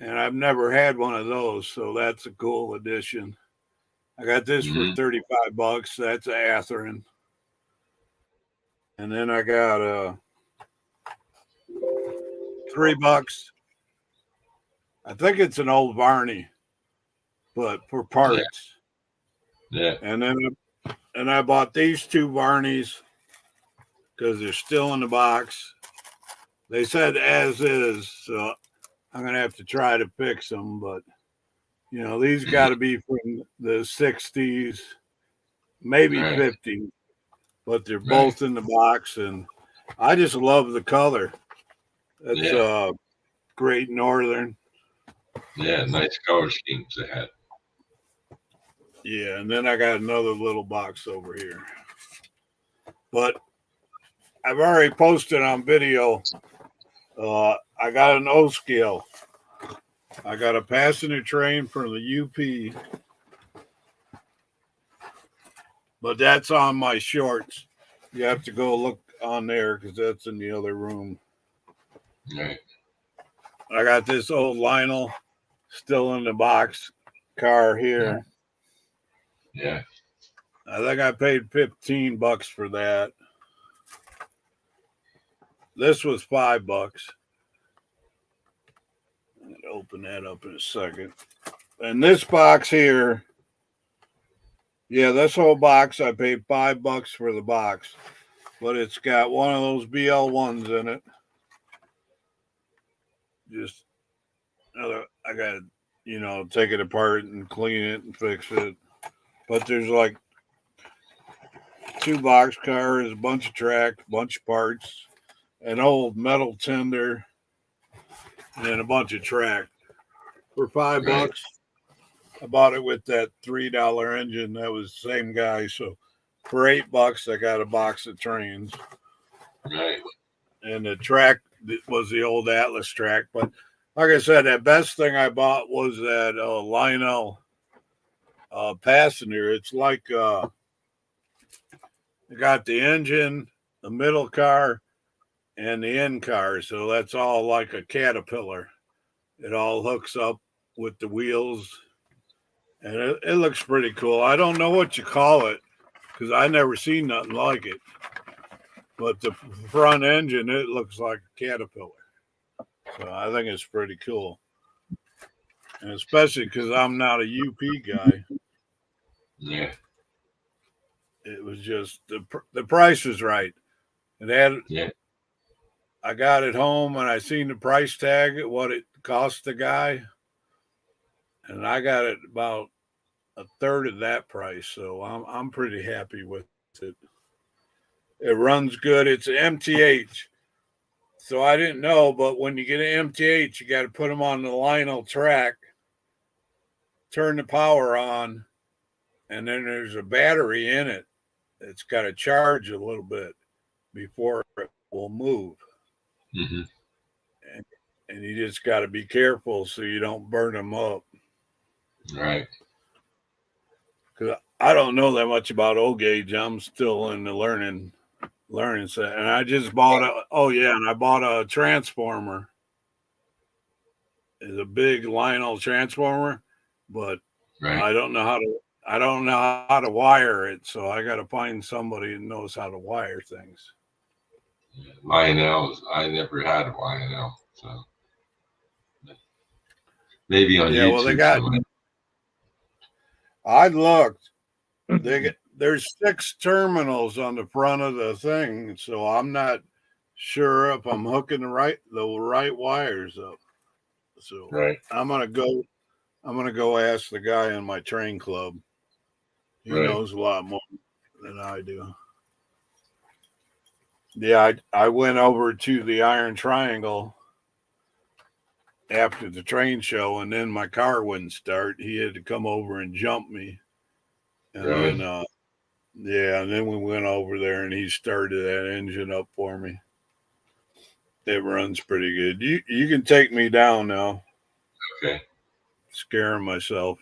And I've never had one of those, so that's a cool addition. I got this for $35. That's an Athearn. And then I got $3. I think it's an old Varney, but for parts. Yeah. And then I bought these 2 Varneys because they're still in the box. They said as is, so I'm gonna have to try to fix them, but these got to be from the 60s, maybe 50s, but they're both in the box, and I just love the color. That's Great Northern. Yeah, nice color schemes they had. Yeah, and then I got another little box over here. But I've already posted on video. I got an O scale. I got a passenger train from the UP, but that's on my shorts. You have to go look on there because that's in the other room. Right. I got this old Lionel still in the box car here. Yeah. I think I paid $15 for that. This was $5. I'm going to open that up in a second. And this box here, yeah, this whole box, I paid $5 for the box, but it's got one of those BL1s in it. Just I got to, take it apart and clean it and fix it. But there's like 2 box cars, a bunch of track, a bunch of parts, an old metal tender, and then a bunch of track. For $5, Right. I bought it with that $3 engine. That was the same guy. So for $8, I got a box of trains. Right. And the track was the old Atlas track. But like I said, the best thing I bought was that Lionel Passenger. It's like you got the engine, the middle car, and the end car. So that's all like a Caterpillar. It all hooks up with the wheels, and it looks pretty cool. I don't know what you call it because I never seen nothing like it. But the front engine, it looks like a Caterpillar. So I think it's pretty cool. And especially because I'm not a UP guy. Yeah. It was just the price was right. It had. Yeah. I got it home and I seen the price tag, what it cost the guy, and I got it about a third of that price. So I'm pretty happy with it. It runs good. It's an MTH. So I didn't know, but when you get an MTH, you got to put them on the Lionel track, turn the power on, and then there's a battery in it. It's got to charge a little bit before it will move. Mm-hmm. And you just got to be careful so you don't burn them up. Right. Because I don't know that much about O-gauge. I'm still in the learning set. And I just bought I bought a transformer. It's a big Lionel transformer, but Right. I don't know how to wire it. So I got to find somebody who knows how to wire things. Lionel's. I never had a Lionel, so maybe on YouTube. Well, they got. I looked. There's 6 terminals on the front of the thing, so I'm not sure if I'm hooking the right wires up. So Right. I'm gonna go ask the guy in my train club. He knows a lot more than I do. Yeah, I went over to the Iron Triangle after the train show, and then my car wouldn't start. He had to come over and jump me. And Really? then, and then we went over there, and he started that engine up for me. It runs pretty good. You can take me down now. Okay. Scaring myself.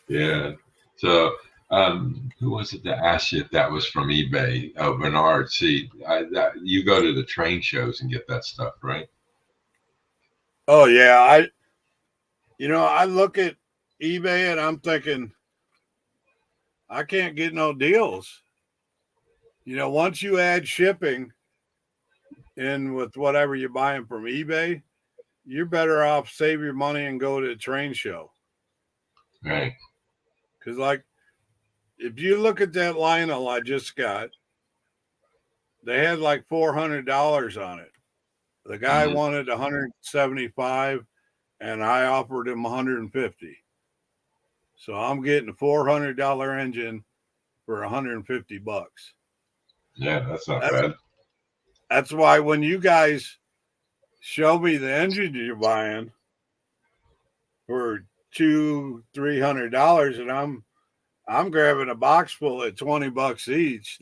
Yeah. So, who was it that asked you if that was from eBay? Oh, Bernard. See, you go to the train shows and get that stuff, right? Oh yeah, I look at eBay and I'm thinking, I can't get no deals. Once you add shipping in with whatever you're buying from eBay, you're better off save your money and go to a train show. Right. Because, like, if you look at that Lionel I just got, they had like $400 on it. The guy wanted $175, and I offered him $150. So I'm getting a $400 engine for $150. Yeah, that's not bad. That's why when you guys show me the engine you're buying for $200-300, and I'm grabbing a box full at $20 each.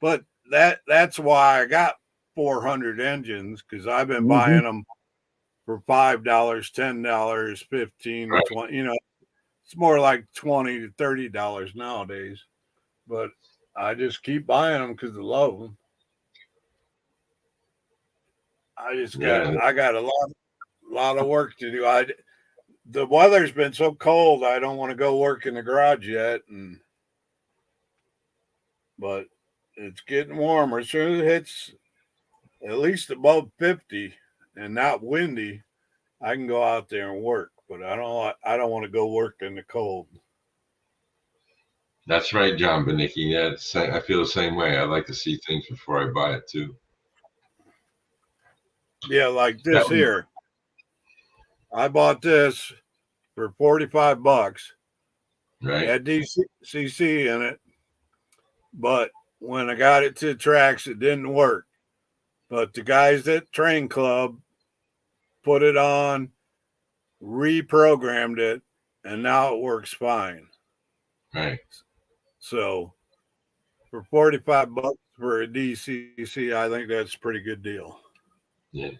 That's why I got 400 engines, because I've been buying them for $5, $10, $15, Right. $20. It's more like $20 to $30 nowadays. But I just keep buying them because I love them. I got a lot of work to do. The weather's been so cold, I don't want to go work in the garage yet, but it's getting warmer. As soon as it hits at least above 50 and not windy, I can go out there and work. But I don't want to go work in the cold. That's right, John Benicki. Yeah, I feel the same way. I like to see things before I buy it too. Yeah, like this That was, here. I bought this for $45. right. Had DCC in it, but when I got it to the tracks, it didn't work. But the guys at Train Club put it on, reprogrammed it, and now it works fine. Right. So for $45 for a DCC, I think that's a pretty good deal. Yeah.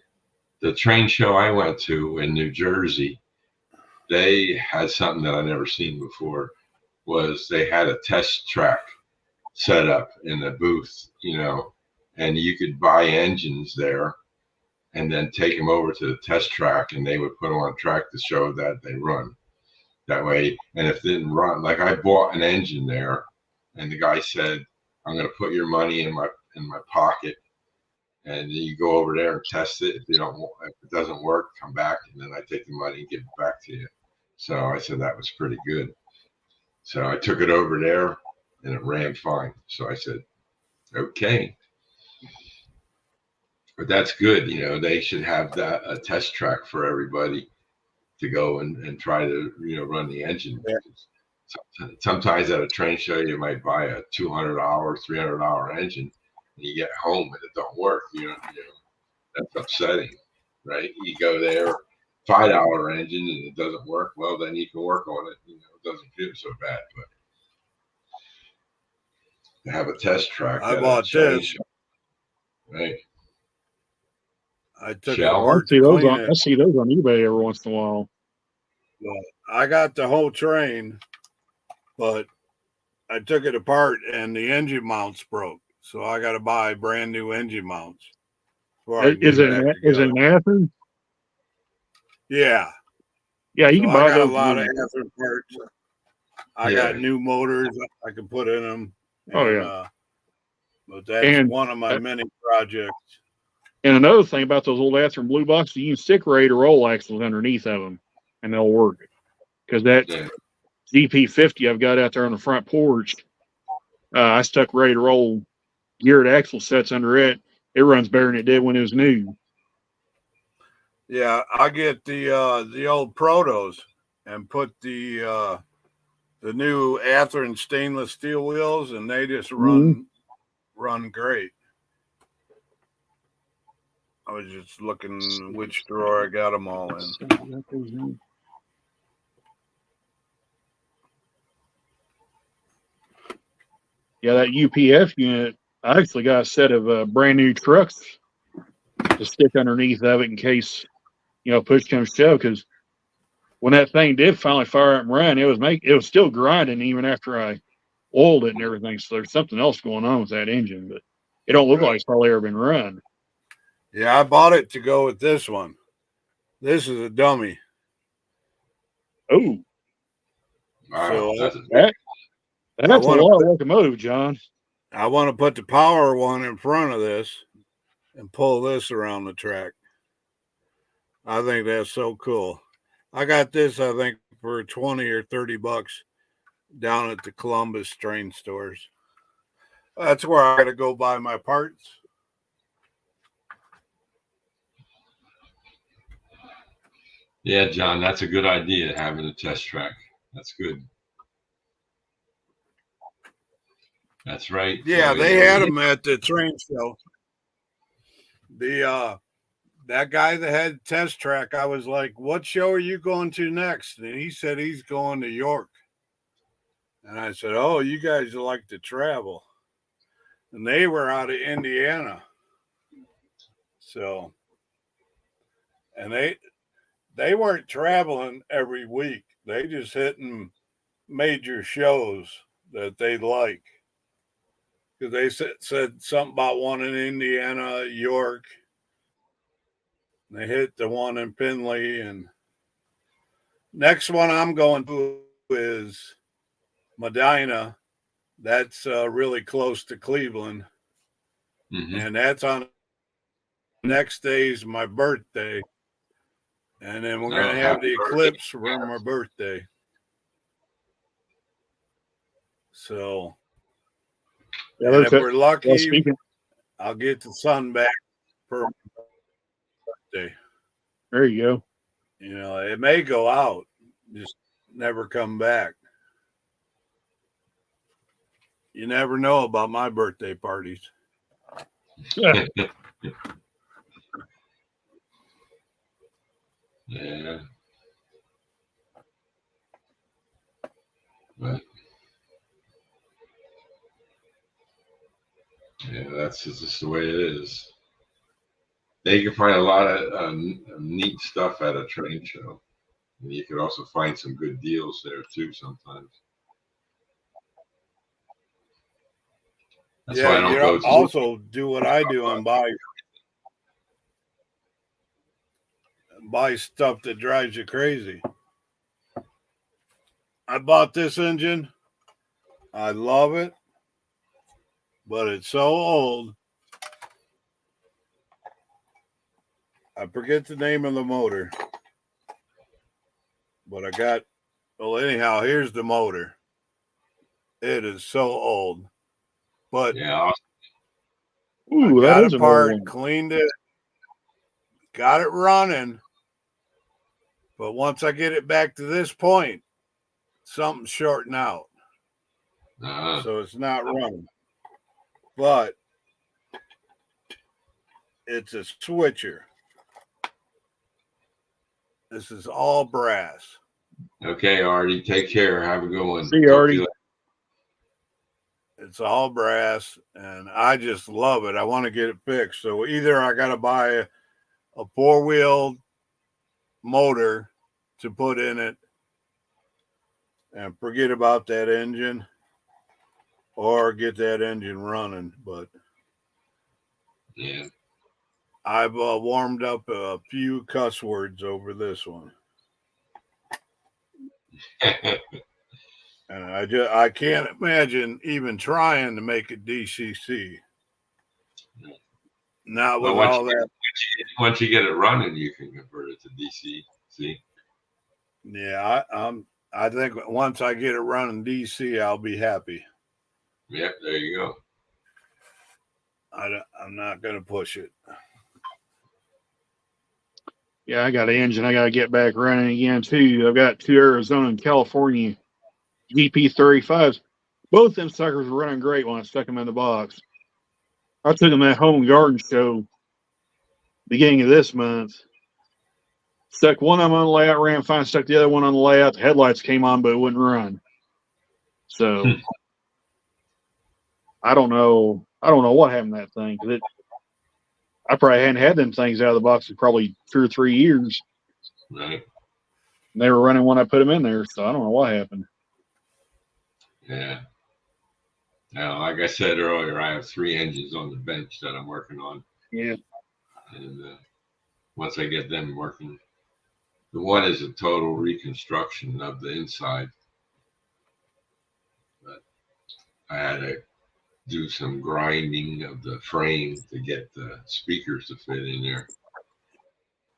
The train show I went to in New Jersey, they had something that I never seen before. Was they had a test track set up in the booth, and you could buy engines there and then take them over to the test track, and they would put them on track to show that they run that way. And if it didn't run, like I bought an engine there, and the guy said, "I'm going to put your money in my pocket, and you go over there and test it. If it doesn't work, come back, and then I take the money and give it back to you." So I said that was pretty good. So I took it over there, and it ran fine. So I said, "Okay." But that's good. They should have that a test track for everybody to go and try to, run the engine. Yeah. Sometimes at a train show, you might buy a $200, $300 engine, and you get home and it don't work. That's upsetting, right? You go there, $5 engine, and it doesn't work. Well, then you can work on it. It doesn't feel so bad. But to have a test track I at a bought train this. show, right? I took it Shell? I apart see to those clean on. it. I see those on eBay every once in a while. Well, I got the whole train, but I took it apart and the engine mounts broke. So I got to buy brand new engine mounts before I can Is get it it back is it together. in Athens? Yeah. Yeah, you So can I buy got a those. lot of Athens parts. I got new motors I can put in them. Oh, yeah. But that's And one of my many projects. and another thing about those old Athearn blue boxes, you can stick radiator roll axles underneath of them, and they'll work. Because that GP50 I've got out there on the front porch, I stuck radiator roll geared axle sets under it. It runs better than it did when it was new. Yeah, I get the old Protos and put the new Athearn stainless steel wheels, and they just run great. I was just looking which drawer I got them all in. Yeah, that UPF unit, I actually got a set of brand new trucks to stick underneath of it in case, push comes to shove. Because when that thing did finally fire up and run, it was still grinding even after I oiled it and everything. So there's something else going on with that engine, but it don't look like it's probably ever been run. Yeah, I bought it to go with this one. This is a dummy. Oh, wow, so that's a lot of locomotive, John. I want to put the power one in front of this and pull this around the track. I think that's so cool. I got this, I think, for 20 or 30 bucks down at the Columbus train stores. That's where I got to go buy my parts. Yeah, John, that's a good idea, having a test track. That's good. That's right. Yeah, they had them at the train show. That guy that had test track, I was like, "What show are you going to next?" And he said he's going to York. And I said, "Oh, you guys like to travel." And they were out of Indiana. So, and they weren't traveling every week. They just hitting major shows that they like. Because they said something about one in Indiana, York. They hit the one in Findlay. And next one I'm going to is Medina. That's really close to Cleveland. Mm-hmm. And that's on next day's my birthday. And then we're going to have the eclipse for my birthday. So, and if we're lucky, I'll get the sun back for birthday. There you go. You know, it may go out, just never come back. You never know about my birthday parties. Yeah. Yeah. But yeah, that's just the way it is. They can find a lot of neat stuff at a train show. And you could also find some good deals there too sometimes. That's why I don't you go to. also do what I do and buy stuff that drives you crazy. I bought this engine. I love it, but it's so old. I forget the name of the motor, but well, anyhow, here's the motor. It is so old, but Yeah. Ooh, I that got is it an old apart, one. cleaned it, got it running. But once I get it back to this point, something's shorting out. So it's not running. But it's a switcher. This is all brass. Okay, Artie. Take care. Have a good one. See you, Artie. It's all brass, and I just love it. I want to get it fixed. So either I got to buy a four-wheel motor to put in it and forget about that engine, or get that engine running. But Yeah. I've warmed up a few cuss words over this one. And I can't imagine even trying to make it DCC. Not with all that. Once you get it running, you can convert it to DC. See? Yeah, I think once I get it running DC, I'll be happy. Yep, there you go. I'm not going to push it. Yeah, I got an engine. I got to get back running again, too. I've got 2 Arizona and California GP35s. Both them suckers were running great when I stuck them in the box. I took them at Home and Garden Show beginning of this month. Stuck one of them on the layout, ran fine. Stuck the other one on the layout. The headlights came on, but it wouldn't run. So I don't know. I don't know what happened to that thing. I probably hadn't had them things out of the box in probably 2 or 3 years. Right. And they were running when I put them in there, so I don't know what happened. Yeah. Now, like I said earlier, I have 3 engines on the bench that I'm working on. Yeah. And once I get them working, the one is a total reconstruction of the inside. But I had to do some grinding of the frame to get the speakers to fit in there.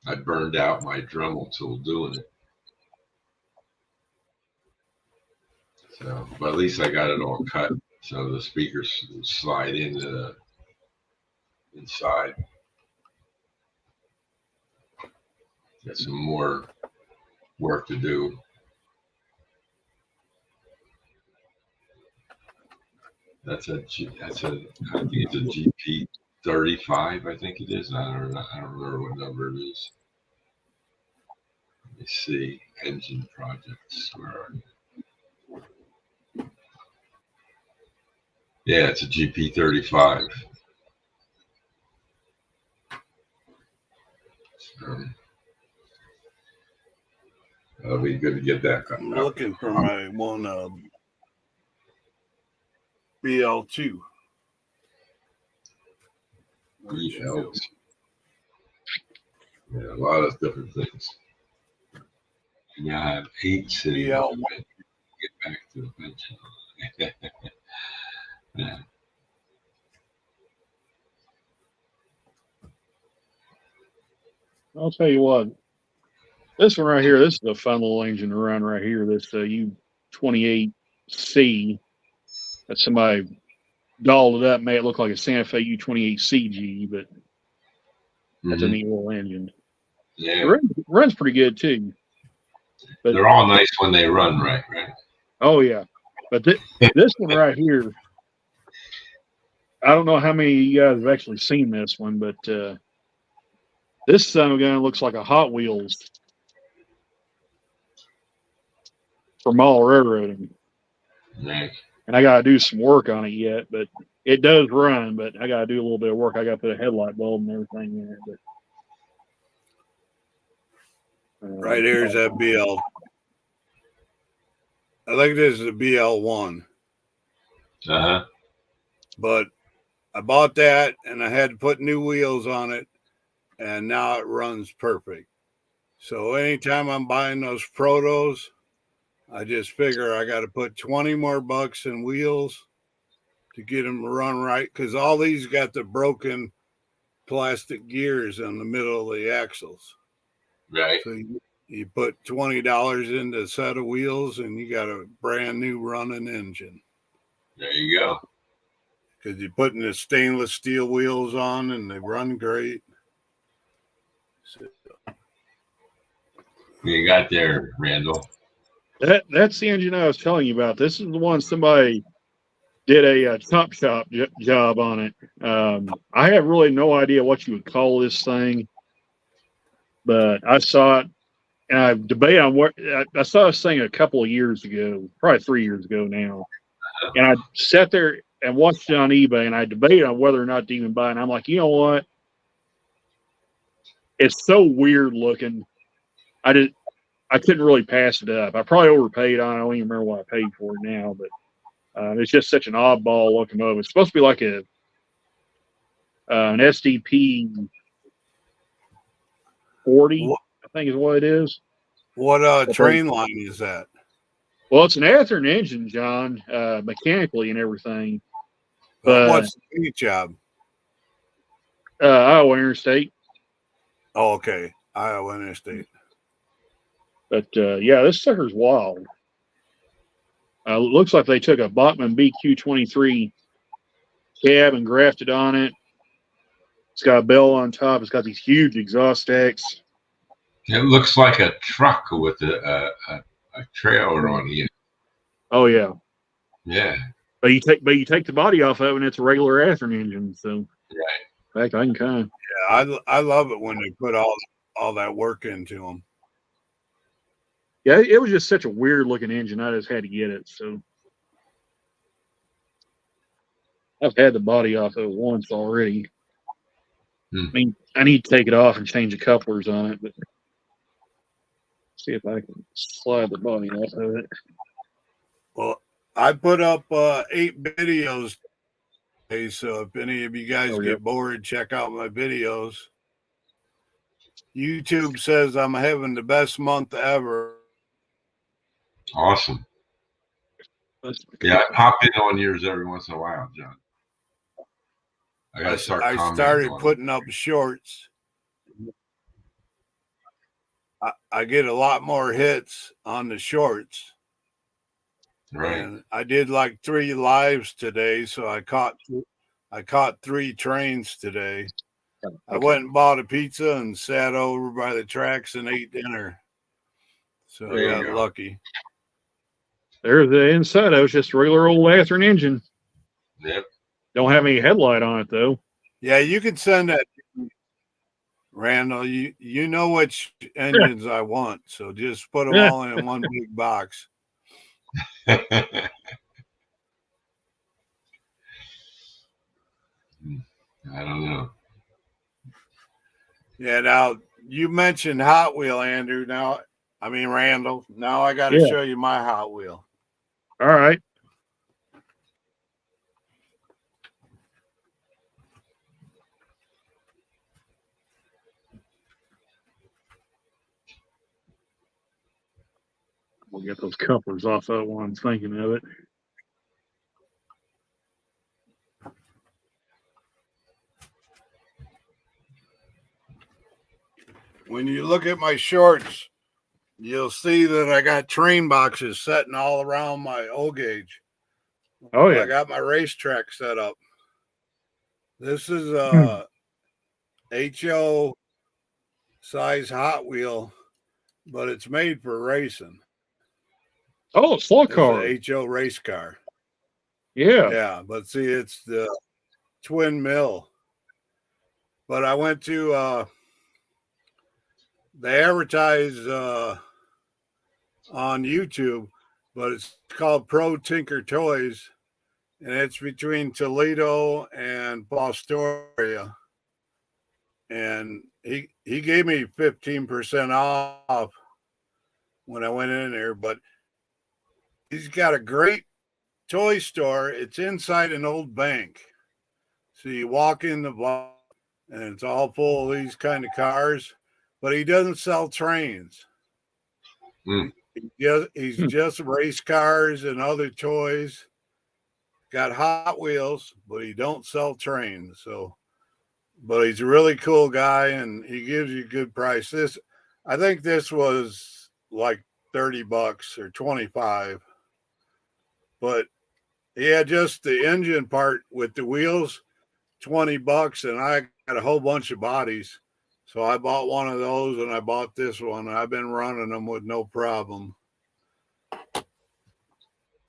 I burned out my Dremel tool doing it. So, but at least I got it all cut so the speakers slide into the inside. Got some more work to do. I think it's a GP 35. I think it is. I don't remember what number it is. Let me see. Engine projects. Where are you? Yeah, it's a GP 35. It'll be good to get that. I'm looking for my one BL2. BL2. Yeah, a lot of different things. And I have 8 sitting on the bench. Get back to the bench. Yeah. I'll tell you what. This one right here, this is a fun little engine to run right here. This U28C. That somebody dolled it up, made it look like a Santa Fe U28CG, but that's a neat little engine. Yeah, runs pretty good too. But they're all nice when they run right. oh yeah, but this one right here, I don't know how many of you guys have actually seen this one, but this son of a gun looks like a Hot Wheels for mall railroading. Right. And I gotta do some work on it yet, but it does run. But I gotta do a little bit of work. I gotta put a headlight bulb and everything in it. But, Right here's that BL. I think this is a BL1. Uh-huh. But I bought that and I had to put new wheels on it, and now it runs perfect. So anytime I'm buying those protos, I just figure I got to put 20 more bucks in wheels to get them to run right, because all these got the broken plastic gears in the middle of the axles. Right. So you put $20 into a set of wheels and you got a brand new running engine. There you go. Because you're putting the stainless steel wheels on and they run great. So, You got there, Randall. that's the engine I was telling you about. This is the one somebody did a chop shop job on it. I have really no idea what you would call this thing, but I saw it and I debated on what I saw this thing a couple of years ago, probably 3 years ago now. And I sat there and watched it on eBay and I debated on whether or not to even buy it. And I'm like, you know what? It's so weird looking. I couldn't really pass it up. I probably overpaid on it. I don't even remember what I paid for it now, but it's just such an oddball locomotive. It's supposed to be like an SDP 40, I think is what it is. What train line is that? Well, it's an Athearn engine, John, mechanically and everything. But What's the paint job? Iowa Interstate. Oh, okay. Iowa Interstate. But yeah, this sucker's wild. Looks like they took a Bachmann BQ23 cab and grafted on it. It's got a bell on top. It's got these huge exhaust stacks. It looks like a truck with a trailer on it. Oh yeah, Yeah. but you take the body off of it, and it's a regular Athearn engine. So Right. in fact, I can kind of I love it when they put all that work into them. yeah. It was just such a weird looking engine. I just had to get it. So I've had the body off of it once already. I mean, I need to take it off and change the couplers on it, but see if I can slide the body off of it. Well, I put up 8 videos today, so if any of you guys get bored, check out my videos. YouTube says I'm having the best month ever. Awesome. Yeah, I pop in on yours every once in a while, John. I started putting up shorts. I get a lot more hits on the shorts. Right. And I did like 3 lives today, so I caught 3 trains today. Okay. I went and bought a pizza and sat over by the tracks and ate dinner. So I got lucky. There's the inside. It was just a regular old Athearn engine. Yep. Don't have any headlight on it though. Yeah, you can send that, Randall. You know which engines I want, so just put them all in one big box. I don't know. Yeah, now you mentioned Hot Wheel, Andrew. Randall. Now I got to show you my Hot Wheel. All right. We'll get those couplers off of it while I'm thinking of it. When you look at my shorts, you'll see that I got train boxes setting all around my O gauge. Oh yeah. I got my racetrack set up. This is HO size Hot Wheel, but it's made for racing. Oh, slow It's car. a HO race car. Yeah. Yeah, but see, it's the twin mill. But I went to they advertise on YouTube, but it's called Pro Tinker Toys, and it's between Toledo and Pastoria. And he gave me 15% off when I went in there, but he's got a great toy store. It's inside an old bank. So you walk in the block and it's all full of these kind of cars, but he doesn't sell trains. Mm. He's just race cars and other toys. Got Hot Wheels, but he don't sell trains. So, but he's a really cool guy and he gives you a good price. I think this was like $30 or 25, but he had just the engine part with the wheels, $20, and I got a whole bunch of bodies. So I bought one of those and I bought this one. I've been running them with no problem.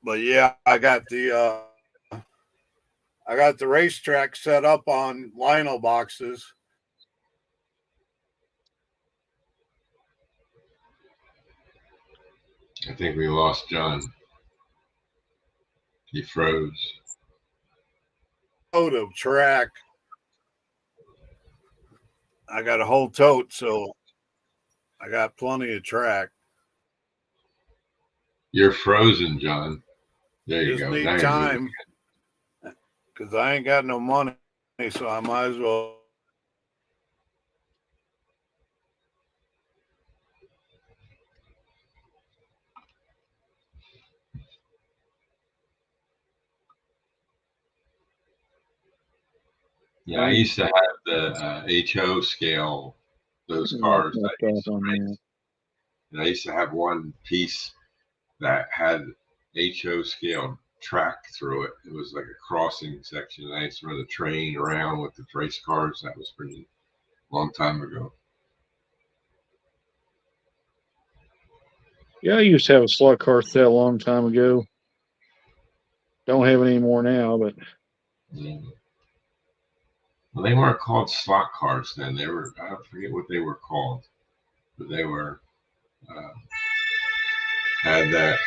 But yeah, I got the racetrack set up on lino boxes. I think we lost John. He froze. Tote of track. I got a whole tote, so I got plenty of track. You're frozen, John. There you Just go. need Now you're time because I ain't got no money, so I might as well. Yeah, I used to have the HO scale, those cars. And I used to have one piece that had HO scale track through it. It was like a crossing section. And I used to run the train around with the race cars. That was pretty long time ago. Yeah, I used to have a slot car set a long time ago. Don't have it anymore now, but Yeah. Well, they weren't called slot cars then. They were, I forget what they were called, but they were, had that.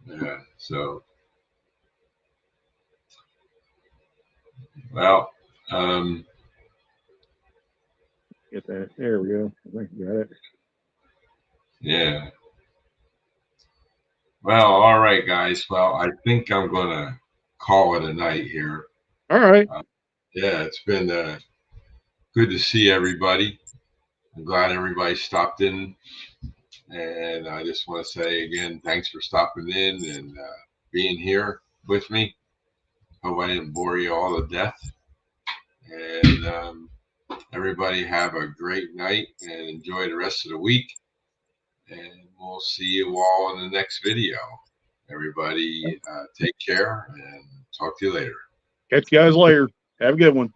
Yeah, so, well, get that. There we go. I think you got it. yeah. Well, all right, guys. Well, I think I'm going to call it a night here. All right. Yeah, it's been good to see everybody. I'm glad everybody stopped in. And I just want to say again, thanks for stopping in and being here with me. Hope I didn't bore you all to death. And everybody have a great night and enjoy the rest of the week. And we'll see you all in the next video. Everybody take care and talk to you later. Catch you guys later. Have a good one.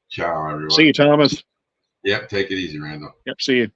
Ciao, everyone. See you, Thomas. Yep, take it easy, Randall. Yep, see you.